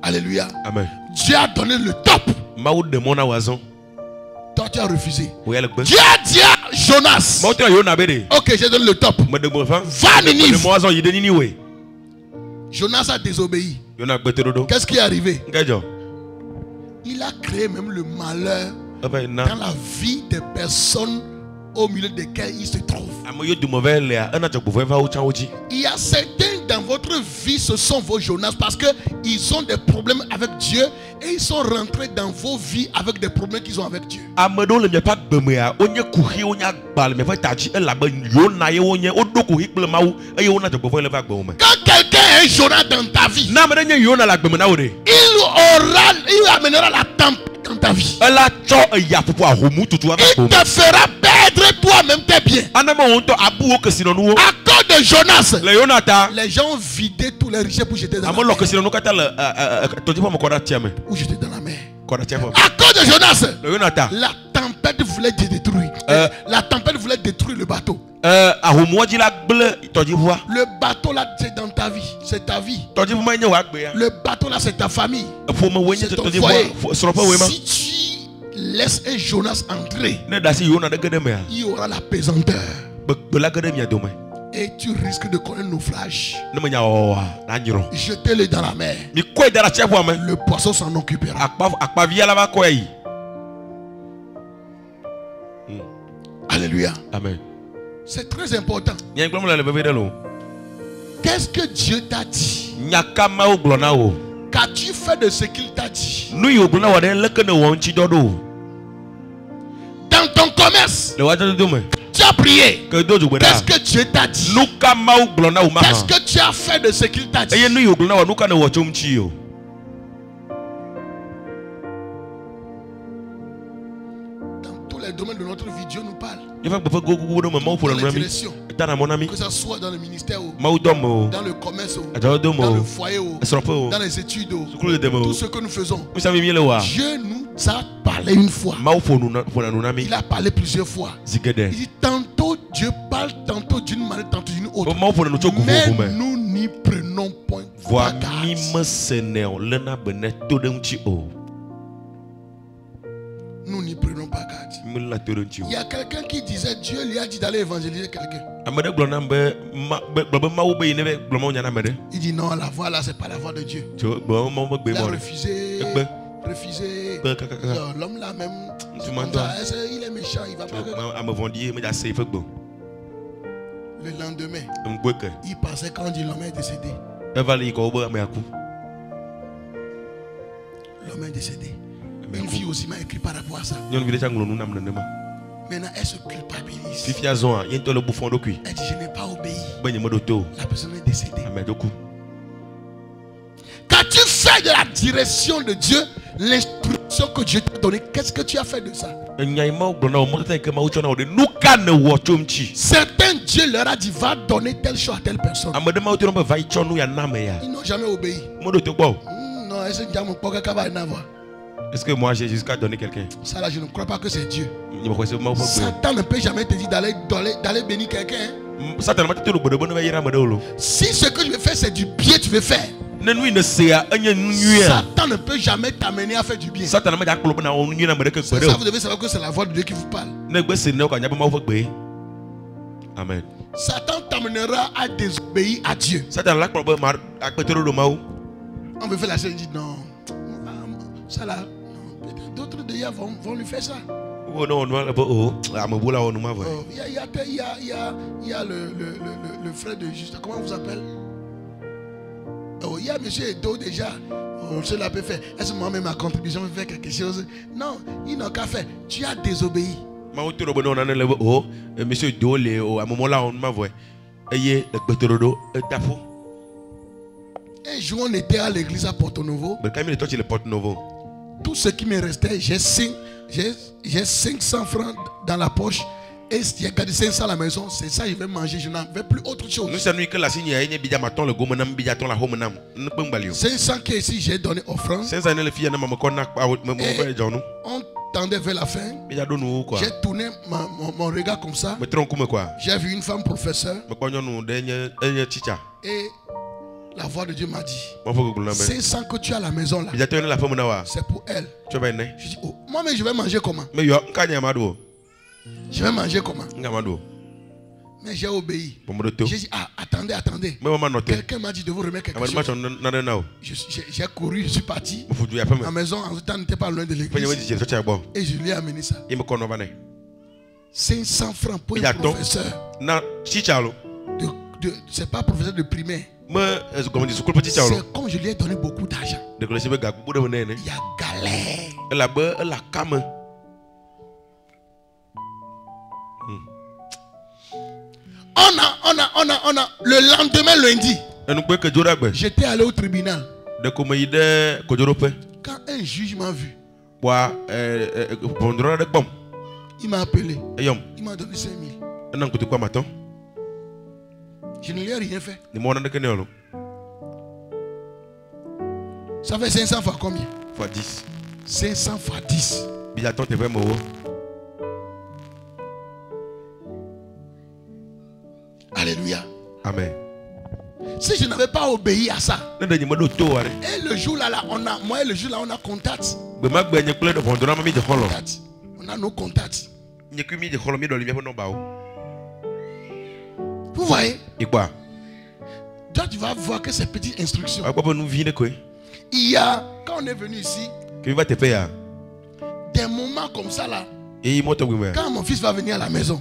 Alléluia. Amen. Dieu a donné le top. Toi, tu as refusé. Dieu a dit à Jonas. Ok, j'ai donné le top. Va à Ninive. Jonas a désobéi. Qu'est-ce qui est arrivé? Il a créé même le malheur dans la vie des personnes au milieu desquelles il se trouve. Il y a certains dans votre vie, ce sont vos Jonas parce qu'ils ont des problèmes avec Dieu et ils sont rentrés dans vos vies avec des problèmes qu'ils ont avec Dieu. Quand quelqu'un est Jonas dans ta vie, il amènera la tempête dans ta vie. Il te fera perdre toi-même tes biens. À cause de Jonas, les gens ont vidé tous les richesses pour jeter dans la mer. Ou jeter dans la mer. À cause de Jonas, la tempête voulait te détruire. La tempête voulait détruire le bateau. Le bateau là, c'est dans ta vie. C'est ta vie. Le bateau là, c'est ta famille. C'est ton foyer. Si tu laisses un Jonas entrer, il y aura la pesanteur. Et tu risques de connaître un naufrage. Jetez-le dans la mer. Le poisson s'en occupera. Alléluia. Amen. C'est très important. Qu'est-ce que Dieu t'a dit? Qu'as-tu fait de ce qu'il t'a dit? Dans ton commerce, tu as prié. Qu'est-ce que Dieu t'a dit? Qu'est-ce que tu as fait de ce qu'il t'a dit? Dans tous les domaines de notre vie, Dieu nous parle. Que ce soit dans le ministère, dans le commerce, dans le foyer, dans les études, tout ce que nous faisons. Dieu nous a parlé une fois. Il a parlé plusieurs fois. Il dit tantôt Dieu parle, tantôt d'une manière, tantôt d'une autre. Mais nous n'y prenons point garde. Nous n'y prenons pas garde. Il y a quelqu'un qui disait Dieu lui a dit d'aller évangéliser quelqu'un. Il dit non, la voix là c'est pas la voix de Dieu. Il a refusé. L'homme là même, il est méchant, il va pas. Le lendemain, il pensait quand l'homme est décédé. L'homme est décédé. Une fille aussi m'a écrit par rapport à ça. Maintenant, elle se culpabilise. Elle dit je n'ai pas obéi. La personne est décédée. Quand tu fais de la direction de Dieu, l'instruction que Dieu t'a donnée, qu'est-ce que tu as fait de ça? Certains, Dieu leur a dit va donner telle chose à telle personne. Ils n'ont jamais obéi. Non, est-ce que moi j'ai jusqu'à donner quelqu'un? Ça là, je ne crois pas que c'est Dieu. Satan ne peut jamais te dire d'aller bénir quelqu'un. Si ce que je veux faire c'est du bien, tu veux faire. Satan ne peut jamais t'amener à faire du bien. Ça, vous devez savoir que c'est la voix de Dieu qui vous parle. Amen. Satan t'amènera à désobéir à Dieu. On veut faire la chose, il dit non. Ça là, d'autres déjà vont lui faire ça. Il y a le frère de Juste, comment vous appelle? Il y a monsieur Edo déjà. Cela peut faire. Est-ce que moi-même ma contribution peut faire quelque chose? Non, il n'a qu'à faire. Tu as désobéi. Monsieur Dolé, à un moment là, on m'a vu. Ayez le pétrodot et d'afo. Un jour, on était à l'église à Porto Novo. Tout ce qui me restait, j'ai 500 francs dans la poche. Et il y a gardé 500 à la maison. C'est ça, je vais manger. Je n'en veux plus autre chose. 500 qui est ici, j'ai donné offrande. On tendait vers la fin. J'ai tourné mon regard comme ça. J'ai vu une femme professeure. Et la voix de Dieu m'a dit 500 que tu as à la maison là, c'est pour elle. Je dis, oh, moi-même je vais manger comment? Je vais manger comment? Mais j'ai obéi. J'ai dit, ah, attendez. Quelqu'un m'a dit de vous remettre quelque chose. J'ai couru, je suis parti. La maison en ce temps n'était pas loin de l'église. Et je lui ai amené ça. 500 francs pour un professeur. C'est pas professeur de primaire. C'est comme je lui ai donné beaucoup d'argent. Il y a galère. On a le lendemain lundi. J'étais allé au tribunal. Quand un juge m'a vu, il m'a appelé. Il m'a donné 5 000. Je ne lui ai rien fait. Ça fait 500 fois combien? Fois 10. 500 fois 10. Alléluia. Amen. Si je n'avais pas obéi à ça, et le jour là, on a contact. On a nos contacts. Vous voyez? Toi, tu vas voir que ces petites instructions. Il y a, quand on est venu ici, des moments comme ça là. Quand mon fils va venir à la maison,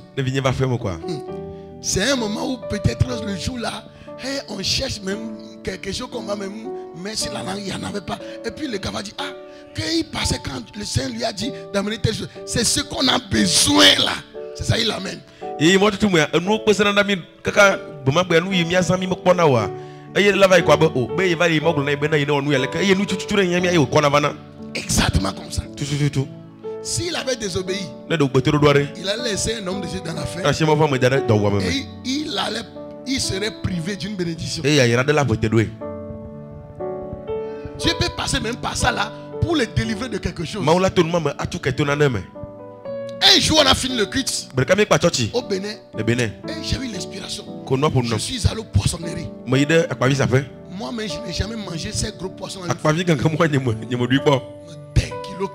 c'est un moment où peut-être le jour là, on cherche même quelque chose qu'on va même mettre sur la langue, il n'y en avait pas. Et puis le gars va dire, ah, qu'il passait quand le Seigneur lui a dit d'amener telle chose. C'est ce qu'on a besoin là. C'est ça, il l'amène. Et moi, tout le monde, nous, exactement comme ça. S'il avait désobéi, il allait laisser un homme de Dieu dans la fin. Et il serait privé d'une bénédiction. Dieu peut passer même par ça là pour le délivrer de quelque chose. Un jour on a fini le culte au Bénin. Et j'ai eu l'inspiration. Je suis allé aux poissonneries. Moi-même je n'ai jamais mangé ces gros poissons. Des kilos.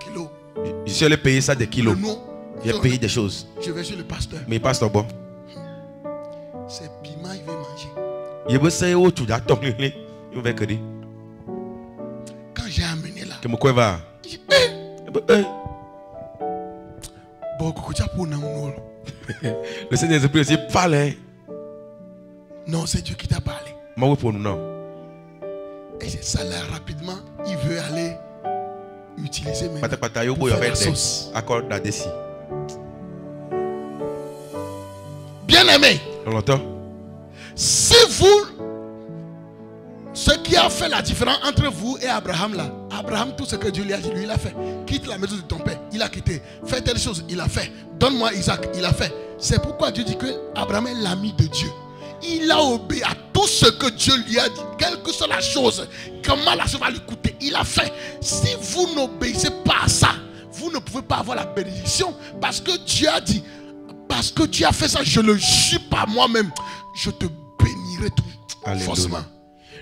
Je suis allé payer ça des kilos. J'ai payé des choses. Je vais chez le pasteur. Mais pasteur bon. C'est piment, il veut manger. Quand j'ai amené là, le Seigneur Jésus aussi parle. Non, c'est Dieu qui t'a parlé. Et c'est ça là, rapidement, il veut aller utiliser mes pour faire la sauce. Bien aimé, si vous, ce qui a fait la différence entre vous et Abraham là, Abraham, tout ce que Dieu lui a dit, lui il a fait. Quitte la maison de ton père, il a quitté. Fais telle chose, il a fait. Donne-moi Isaac, il a fait. C'est pourquoi Dieu dit que Abraham est l'ami de Dieu. Il a obéi à tout ce que Dieu lui a dit, quelle que soit la chose, comment la chose va lui coûter, il a fait. Si vous n'obéissez pas à ça, vous ne pouvez pas avoir la bénédiction, parce que Dieu a dit, parce que tu as fait ça, je le jure par moi-même, je te bénirai tout forcément.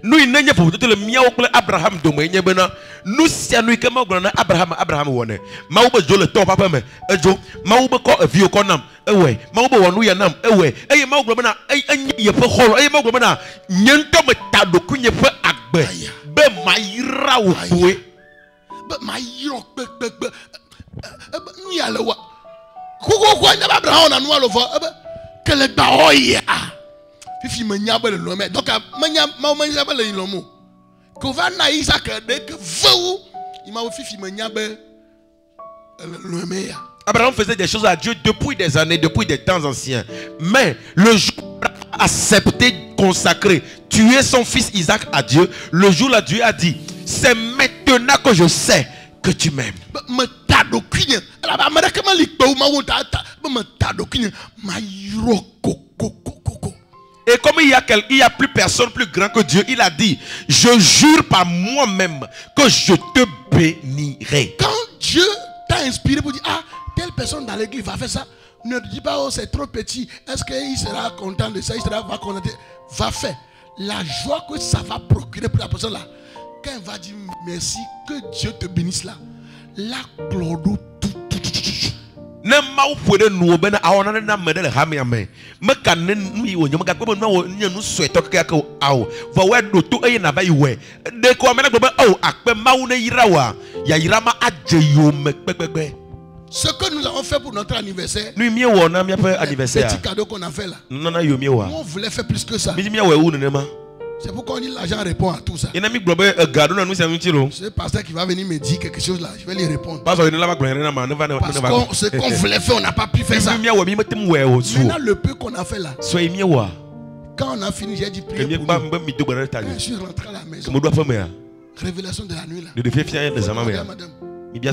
Nous il n'y a pas de mia au Abraham de moi bena nous si nous que Abraham wone ma ou be le to papa me ejo ma ou be ko avio konam ewe ma ou be wonu ya nam ewe eye ma ou bena anyi ye fe holo eye ma ou bena nyento me tado kunye fe agbe be mayira wo kuwe be mayiro be nous ya le wa ko nya Abraham na no alo fo que le ba oya Fifi menyaba le lomé. Donc menyaba le lomo. Ko va na Isaac de que vous il m'a fifi menyaba le lomé. Abraham faisait des choses à Dieu depuis des années, depuis des temps anciens. Mais le jour où Abraham a accepté, consacré, tuer son fils Isaac à Dieu, le jour là Dieu a dit, c'est maintenant que je sais que tu m'aimes. Et comme il y a plus personne plus grand que Dieu, il a dit, je jure par moi-même que je te bénirai. Quand Dieu t'a inspiré pour dire, ah, telle personne dans l'église va faire ça, ne dis pas, oh, c'est trop petit, est-ce qu'il sera content de ça, il sera pas content, va faire. La joie que ça va procurer pour la personne là, quand elle va dire merci, que Dieu te bénisse là, la gloire tout. Ne mau puede nu bena awona na medele hami ame me kan nu yi onyo ga gbo nu nu sweto ka ka aw va we do to e na ba iwe de ko me na gbo oh akpe mau na yirawa ya yirama ajeyo me pepegbe. Ce que nous avons fait pour notre anniversaire, nous mi wo na mi anniversaire, petit cadeau qu'on a fait là, non na yo mi wa on voulait faire plus que ça. Mi mi wa wu ne ma. C'est pourquoi on dit l'argent répond à tout ça. C'est le pasteur qui va venir me dire quelque chose là, je vais lui répondre. Parce que ce qu'on voulait faire, on n'a pas pu faire ça. Maintenant, le peu qu'on a fait là, quand on a fini, j'ai dit prier pour nous. Quand je suis rentré à la maison, révélation de la nuit là. Madame, il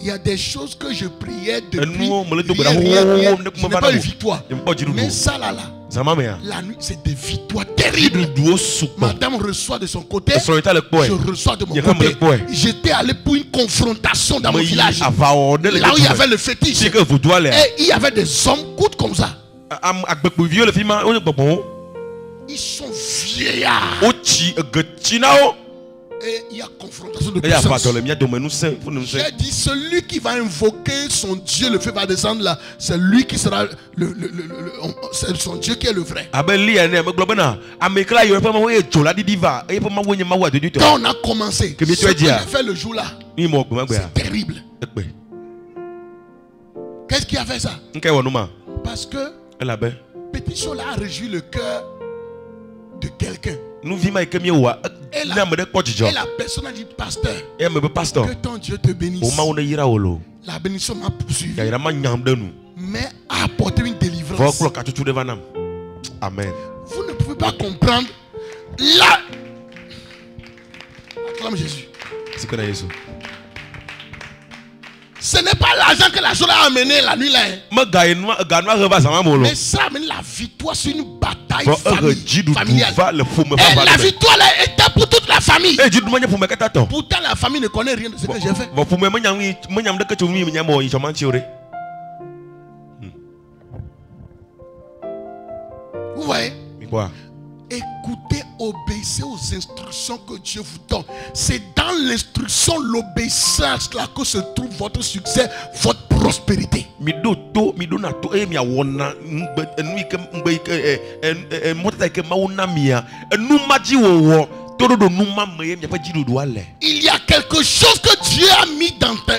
y a des choses que je priais depuis hier, je n'ai pas eu victoire. Mais ça là, la nuit, c'est des victoires terribles. Madame reçoit de son côté, je reçois de mon côté. J'étais allé pour une confrontation dans mon village. Là où il y avait le fétiche. Et il y avait des hommes courts comme ça. Ils sont vieillards. Et il y a confrontation de puissance. J'ai dit, celui qui va invoquer son Dieu, le feu va descendre là. C'est lui qui sera c'est son Dieu qui est le vrai. Quand on a commencé, ce qu'on a fait le jour là, c'est terrible. Qu'est-ce qui a fait ça? Parce que petit chose là a réjoui le cœur de quelqu'un. Et la personne a dit, pasteur, que ton Dieu te bénisse. La bénédiction m'a poursuivi, mais a apporté une délivrance. Amen. Vous ne pouvez pas comprendre. Là, acclame Jésus. Ce n'est pas l'argent que la chose a amené la nuit là. Mais ça amène la victoire sur une bataille familiale. Et la victoire là était pour toute la famille. Pourtant la famille ne connaît rien de ce que j'ai fait. Vous voyez? Écoutez, obéissez aux instructions que Dieu vous donne. C'est dans l'instruction, l'obéissance là que se trouve votre succès, votre prospérité. Il y a quelque chose que Dieu a mis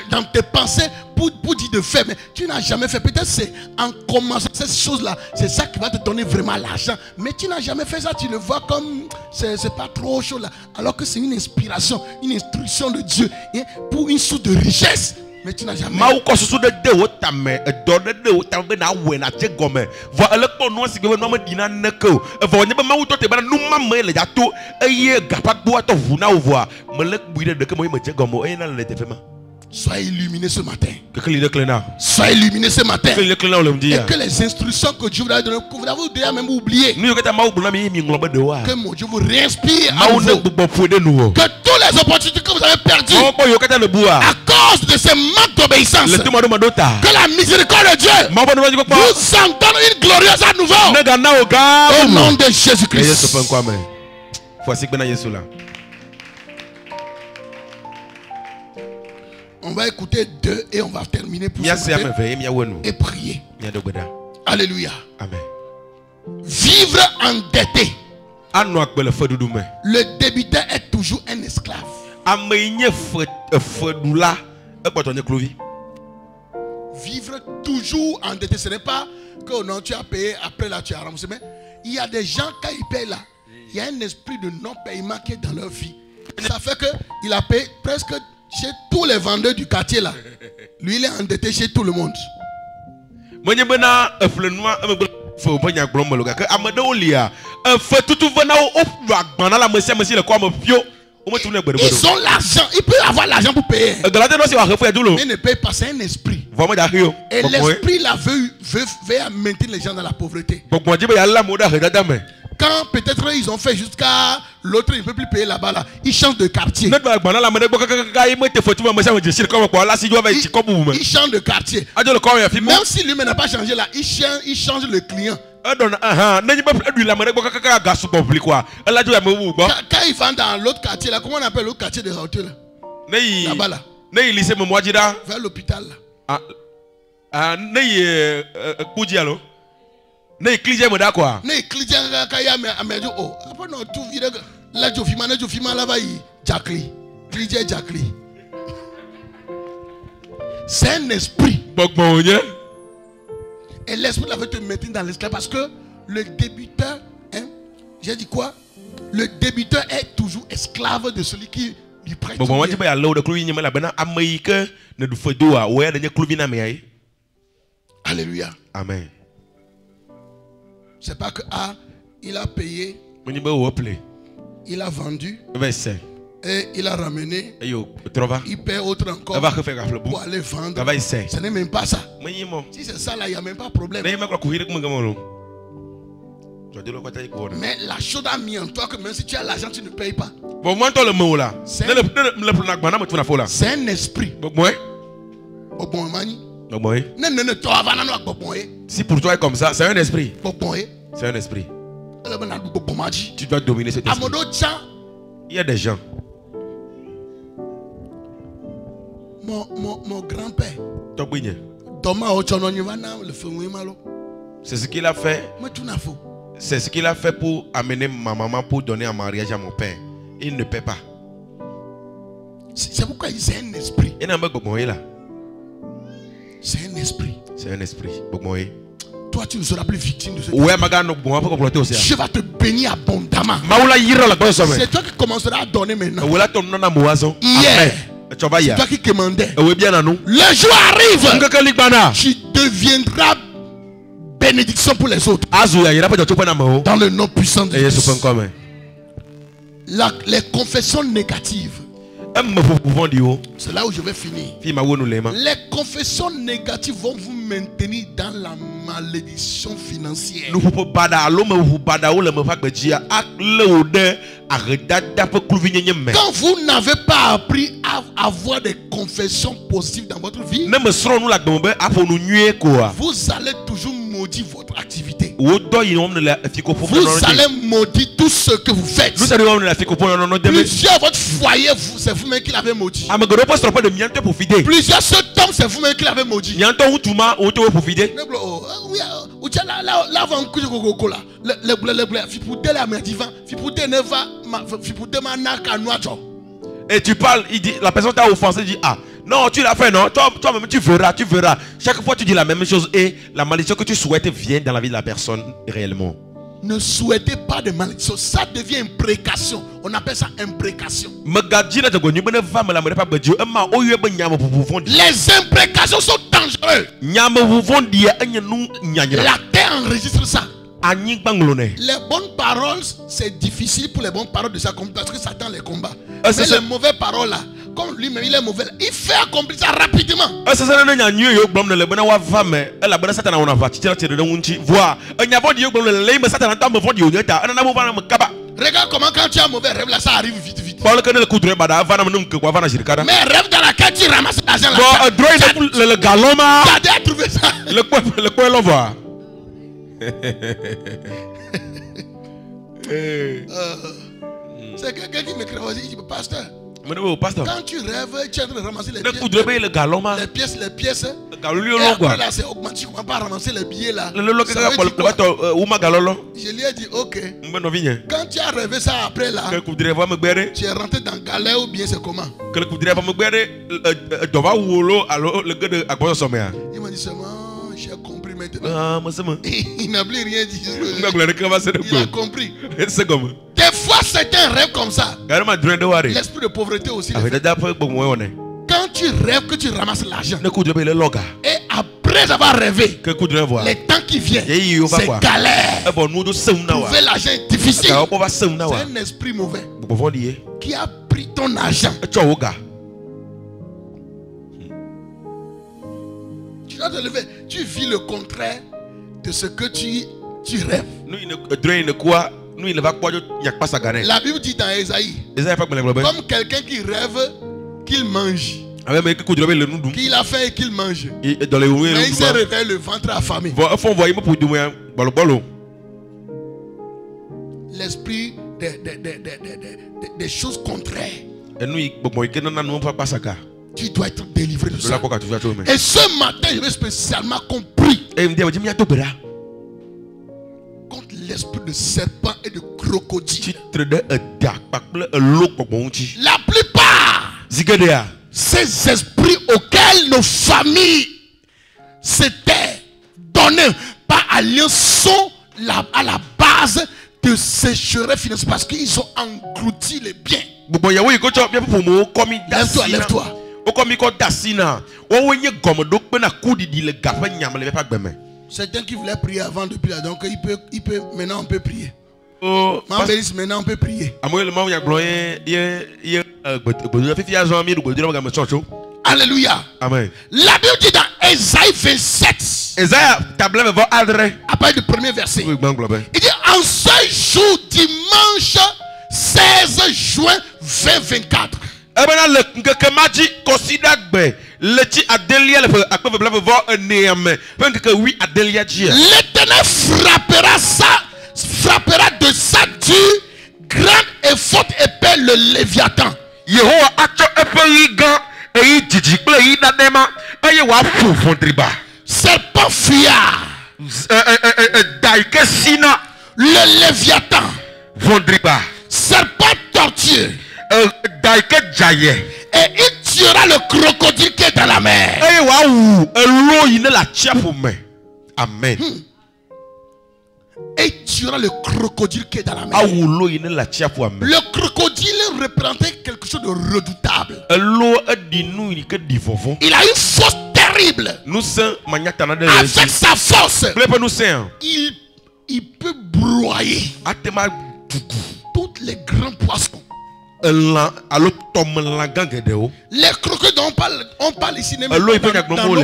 dans tes pensées pour dire de faire, mais tu n'as jamais fait. Peut-être c'est en commençant cette chose-là, c'est ça qui va te donner vraiment l'argent. Mais tu n'as jamais fait ça, tu le vois comme c'est pas trop chaud là. Alors que c'est une inspiration, une instruction de Dieu pour une source de richesse. Mais tu n'as jamais. Soyez illuminés ce matin. Soyez illuminés ce matin. Et que les instructions que Dieu vous a données, que vous avez déjà même oublié, que mon Dieu vous réinspire à nouveau. Que toutes les opportunités que vous avez perdues à cause de ces manques d'obéissance, que la miséricorde de Dieu vous en donne une glorieuse à nouveau. Au nom de Jésus-Christ. On va écouter 2 et on va terminer pour et prier. Alléluia. Amen. Vivre endetté. Le débiteur est toujours un esclave. Vivre toujours endetté. Ce n'est pas que non, tu as payé, après là tu as remboursé. Mais il y a des gens, quand ils payent là, il y a un esprit de non-paiement qui est dans leur vie. Ça fait qu'il a payé presque. Chez tous les vendeurs du quartier là. Lui, il est endetté chez tout le monde. Ils ont l'argent, ils peuvent avoir l'argent pour payer. Mais ils ne payent pas, c'est un esprit. Et l'esprit là veut maintenir les gens dans la pauvreté. Quand peut-être ils ont fait jusqu'à l'autre, il ne peut plus payer là-bas, là, ils changent de quartier. Ils changent de quartier. Même si lui n'a pas changé là, il change le client. Quand il va dans l'autre quartier là, comment on appelle l'autre quartier de Haute là? Là-bas là. Vers l'hôpital là. C'est un esprit. Et l'esprit veut te mettre dans l'esclave parce que le débiteur, hein, j'ai dit quoi? Le débiteur est toujours esclave de celui qui lui prête. Alléluia. Amen. C'est pas que il a payé, il a vendu et il a ramené, il paie autre encore pour aller vendre. Ce n'est même pas ça. Si c'est ça là, il n'y a même pas de problème. Mais la chose a mis en toi que même si tu as l'argent, tu ne payes pas. C'est un esprit. Si pour toi est comme ça, c'est un esprit. C'est un esprit. Tu dois dominer cet esprit. Il y a des gens. Mon grand-père. C'est ce qu'il a fait. C'est ce qu'il a fait pour amener ma maman pour donner en mariage à mon père. Il ne paie pas. C'est pourquoi c'est un esprit. C'est un esprit. C'est un esprit. Toi, tu ne seras plus victime de ce truc. Je vais te bénir abondamment. C'est toi qui commenceras à donner maintenant. Hier, c'est toi qui commandais. Le jour arrive. Tu deviendras bénédiction pour les autres. Dans le nom puissant de Jésus. Les confessions négatives. C'est là où je vais finir. Les confessions négatives vont vous maintenir dans la malédiction financière. Quand vous n'avez pas appris à avoir des confessions positives dans votre vie, vous allez toujours maudire votre activité. Vous allez maudire tout ce que vous faites. Plusieurs votre foyer, c'est vous-même qui l'avez maudit. Plusieurs se tombent, c'est vous-même qui l'avez maudit. Et tu parles, il dit, la personne t'a offensé, il dit ah non tu l'as fait non, toi-même tu verras. Chaque fois tu dis la même chose et la malédiction que tu souhaites vient dans la vie de la personne réellement. Ne souhaitez pas de malédiction, ça devient imprécation. On appelle ça imprécation. Les imprécations sont dangereuses. La terre enregistre ça. Les bonnes paroles, c'est difficile pour les bonnes paroles de s'accomplir parce que Satan les combat. Mais les mauvaises paroles là, comme lui-même il est mauvais, il fait accomplir ça rapidement. Regarde comment quand tu as un mauvais rêve là, ça arrive vite. Mais rêve dans laquelle tu ramasses l'argent là. Tu as déjà trouvé ça. C'est quelqu'un qui m'écrit aussi, pasteur. Quand tu rêves, tu es en train de ramasser les pièces. Les pièces. Et après là, c'est augmenté. Tu ne commences pas à ramasser les billets là. Je lui ai dit, ok. Quand tu as rêvé ça après là, tu es rentré dans galère ou bien c'est comment? Il m'a dit seulement, j'ai compris maintenant. Il n'a plus rien dit. Il a compris. Des fois, c'est un rêve comme ça. L'esprit de pauvreté aussi. tu rêves que tu ramasses l'argent, et après avoir rêvé, les temps qui viennent, c'est galère. Trouver l'argent est difficile. C'est un esprit mauvais qui a pris ton argent. Tu dois te lever. Tu vis le contraire de ce que tu rêves. La Bible dit dans Ésaïe, comme quelqu'un qui rêve qu'il mange, qu'il a faim et qu'il mange, mais il s'est réveillé le ventre affamé. L'esprit des choses contraires. Tu dois être délivré de ça. Et ce matin, je vais spécialement compris contre l'esprit de serpent et de crocodile. La plupart, ces esprits auxquels nos familles s'étaient donnés par alliance sont à la base de ces chérés financiers parce qu'ils ont englouti les biens. Lève-toi, lève-toi. Certains qui voulaient prier avant de prier, donc maintenant on peut prier. Maintenant on peut prier. Alléluia. Amen. La Bible dit dans Ésaïe 27, après le premier verset, il dit en ce jour dimanche 16 juin 2024. L'Éternel frappera de sa dure, grande et forte épée le Léviathan. Serpent fuyard, le Léviathan, serpent tortueux, et il tuera le crocodile qui est dans la mer. Amen. Et il tuera le crocodile qui est dans la mer. Le crocodile représentait quelque chose de redoutable. Il a une force terrible. Avec sa force, il peut broyer toutes les grands poissons. Les crocodiles dont on parle ici, dans nos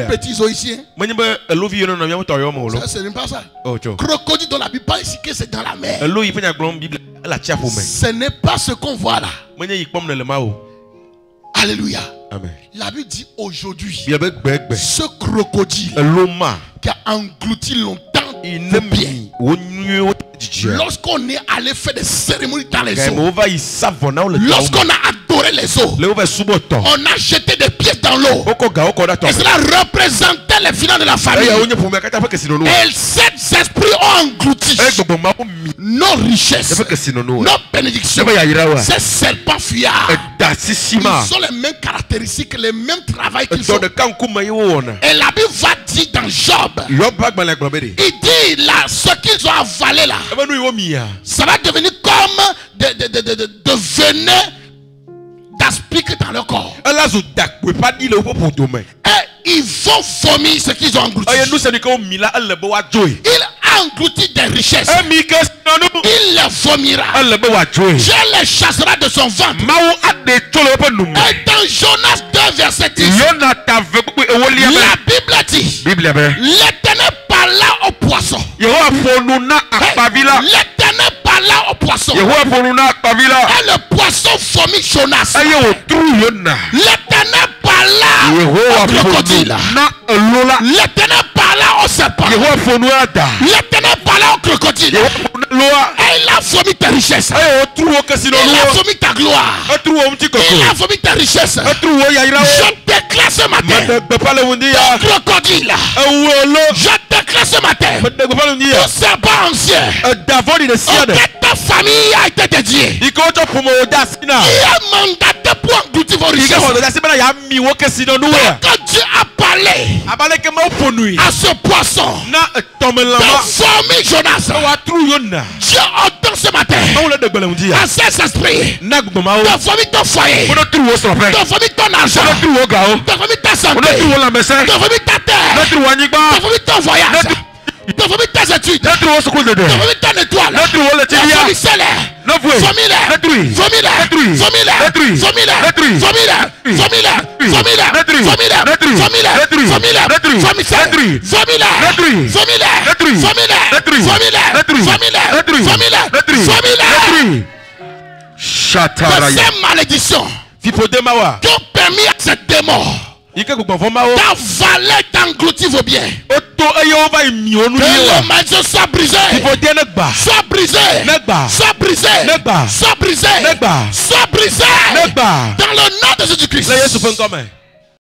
petits eaux ici. Ça, ce n'est pas ça. Crocodile dont la Bible parle ici, que c'est dans la mer. Ce n'est pas ce qu'on voit là. Alléluia. Amen. La Bible dit aujourd'hui, ce crocodile qui a englouti longtemps vos biens, lorsqu'on est allé faire des cérémonies dans les eaux, lorsqu'on a adoré les eaux, on a jeté des pièces dans l'eau, et cela représentait les finances de la famille. Et ces esprits ont englouti nos richesses, nos bénédictions. Ces serpents fuyards, ils ont les mêmes caractéristiques, les mêmes travail qu'ils font. Et la Bible va dire dans Job, il dit là, ce qu'ils ont avalé là, ça va devenir comme de venin d'aspic dans leur corps. Et ils vont vomir ce qu'ils ont englouti. Il a englouti des richesses. Il les vomira. Dieu les chassera de son ventre. Et dans Jonas 2 verset 10, la Bible dit, l'Éternel parla au poisson. L'Éternel parla au poisson. Et le poisson vomit Jonas. L'Éternel parla au crocodile. L'Éternel parla au serpent. L'Éternel parla au crocodile. Et il a vomi ta richesse. Il a vomi ta gloire. Il a vomi ta richesse. Je déclare ce matin, ton crocodile, je déclare ce matin. Tout serpent ancien. Ta famille a été dédiée. Il est mandaté pour engloutir vos richesses. Quand Dieu a parlé à ce poisson de vomir Jonas, Dieu ordonne ce matin à cet esprit de vomir ton foyer, de vomir ton argent, de vomir ta santé, de vomir ta terre, de vomir ton voyage, de vomir tes études, de vomir ton étoile, de vomir salaire. Ces malédictions qui ont permis à cette démon d'avaler, d'engloutir vos biens. Que le maison soit brisé. Soit brisé. Soit brisé. Soit brisé. Soit brisé. Dans le nom de Jésus-Christ.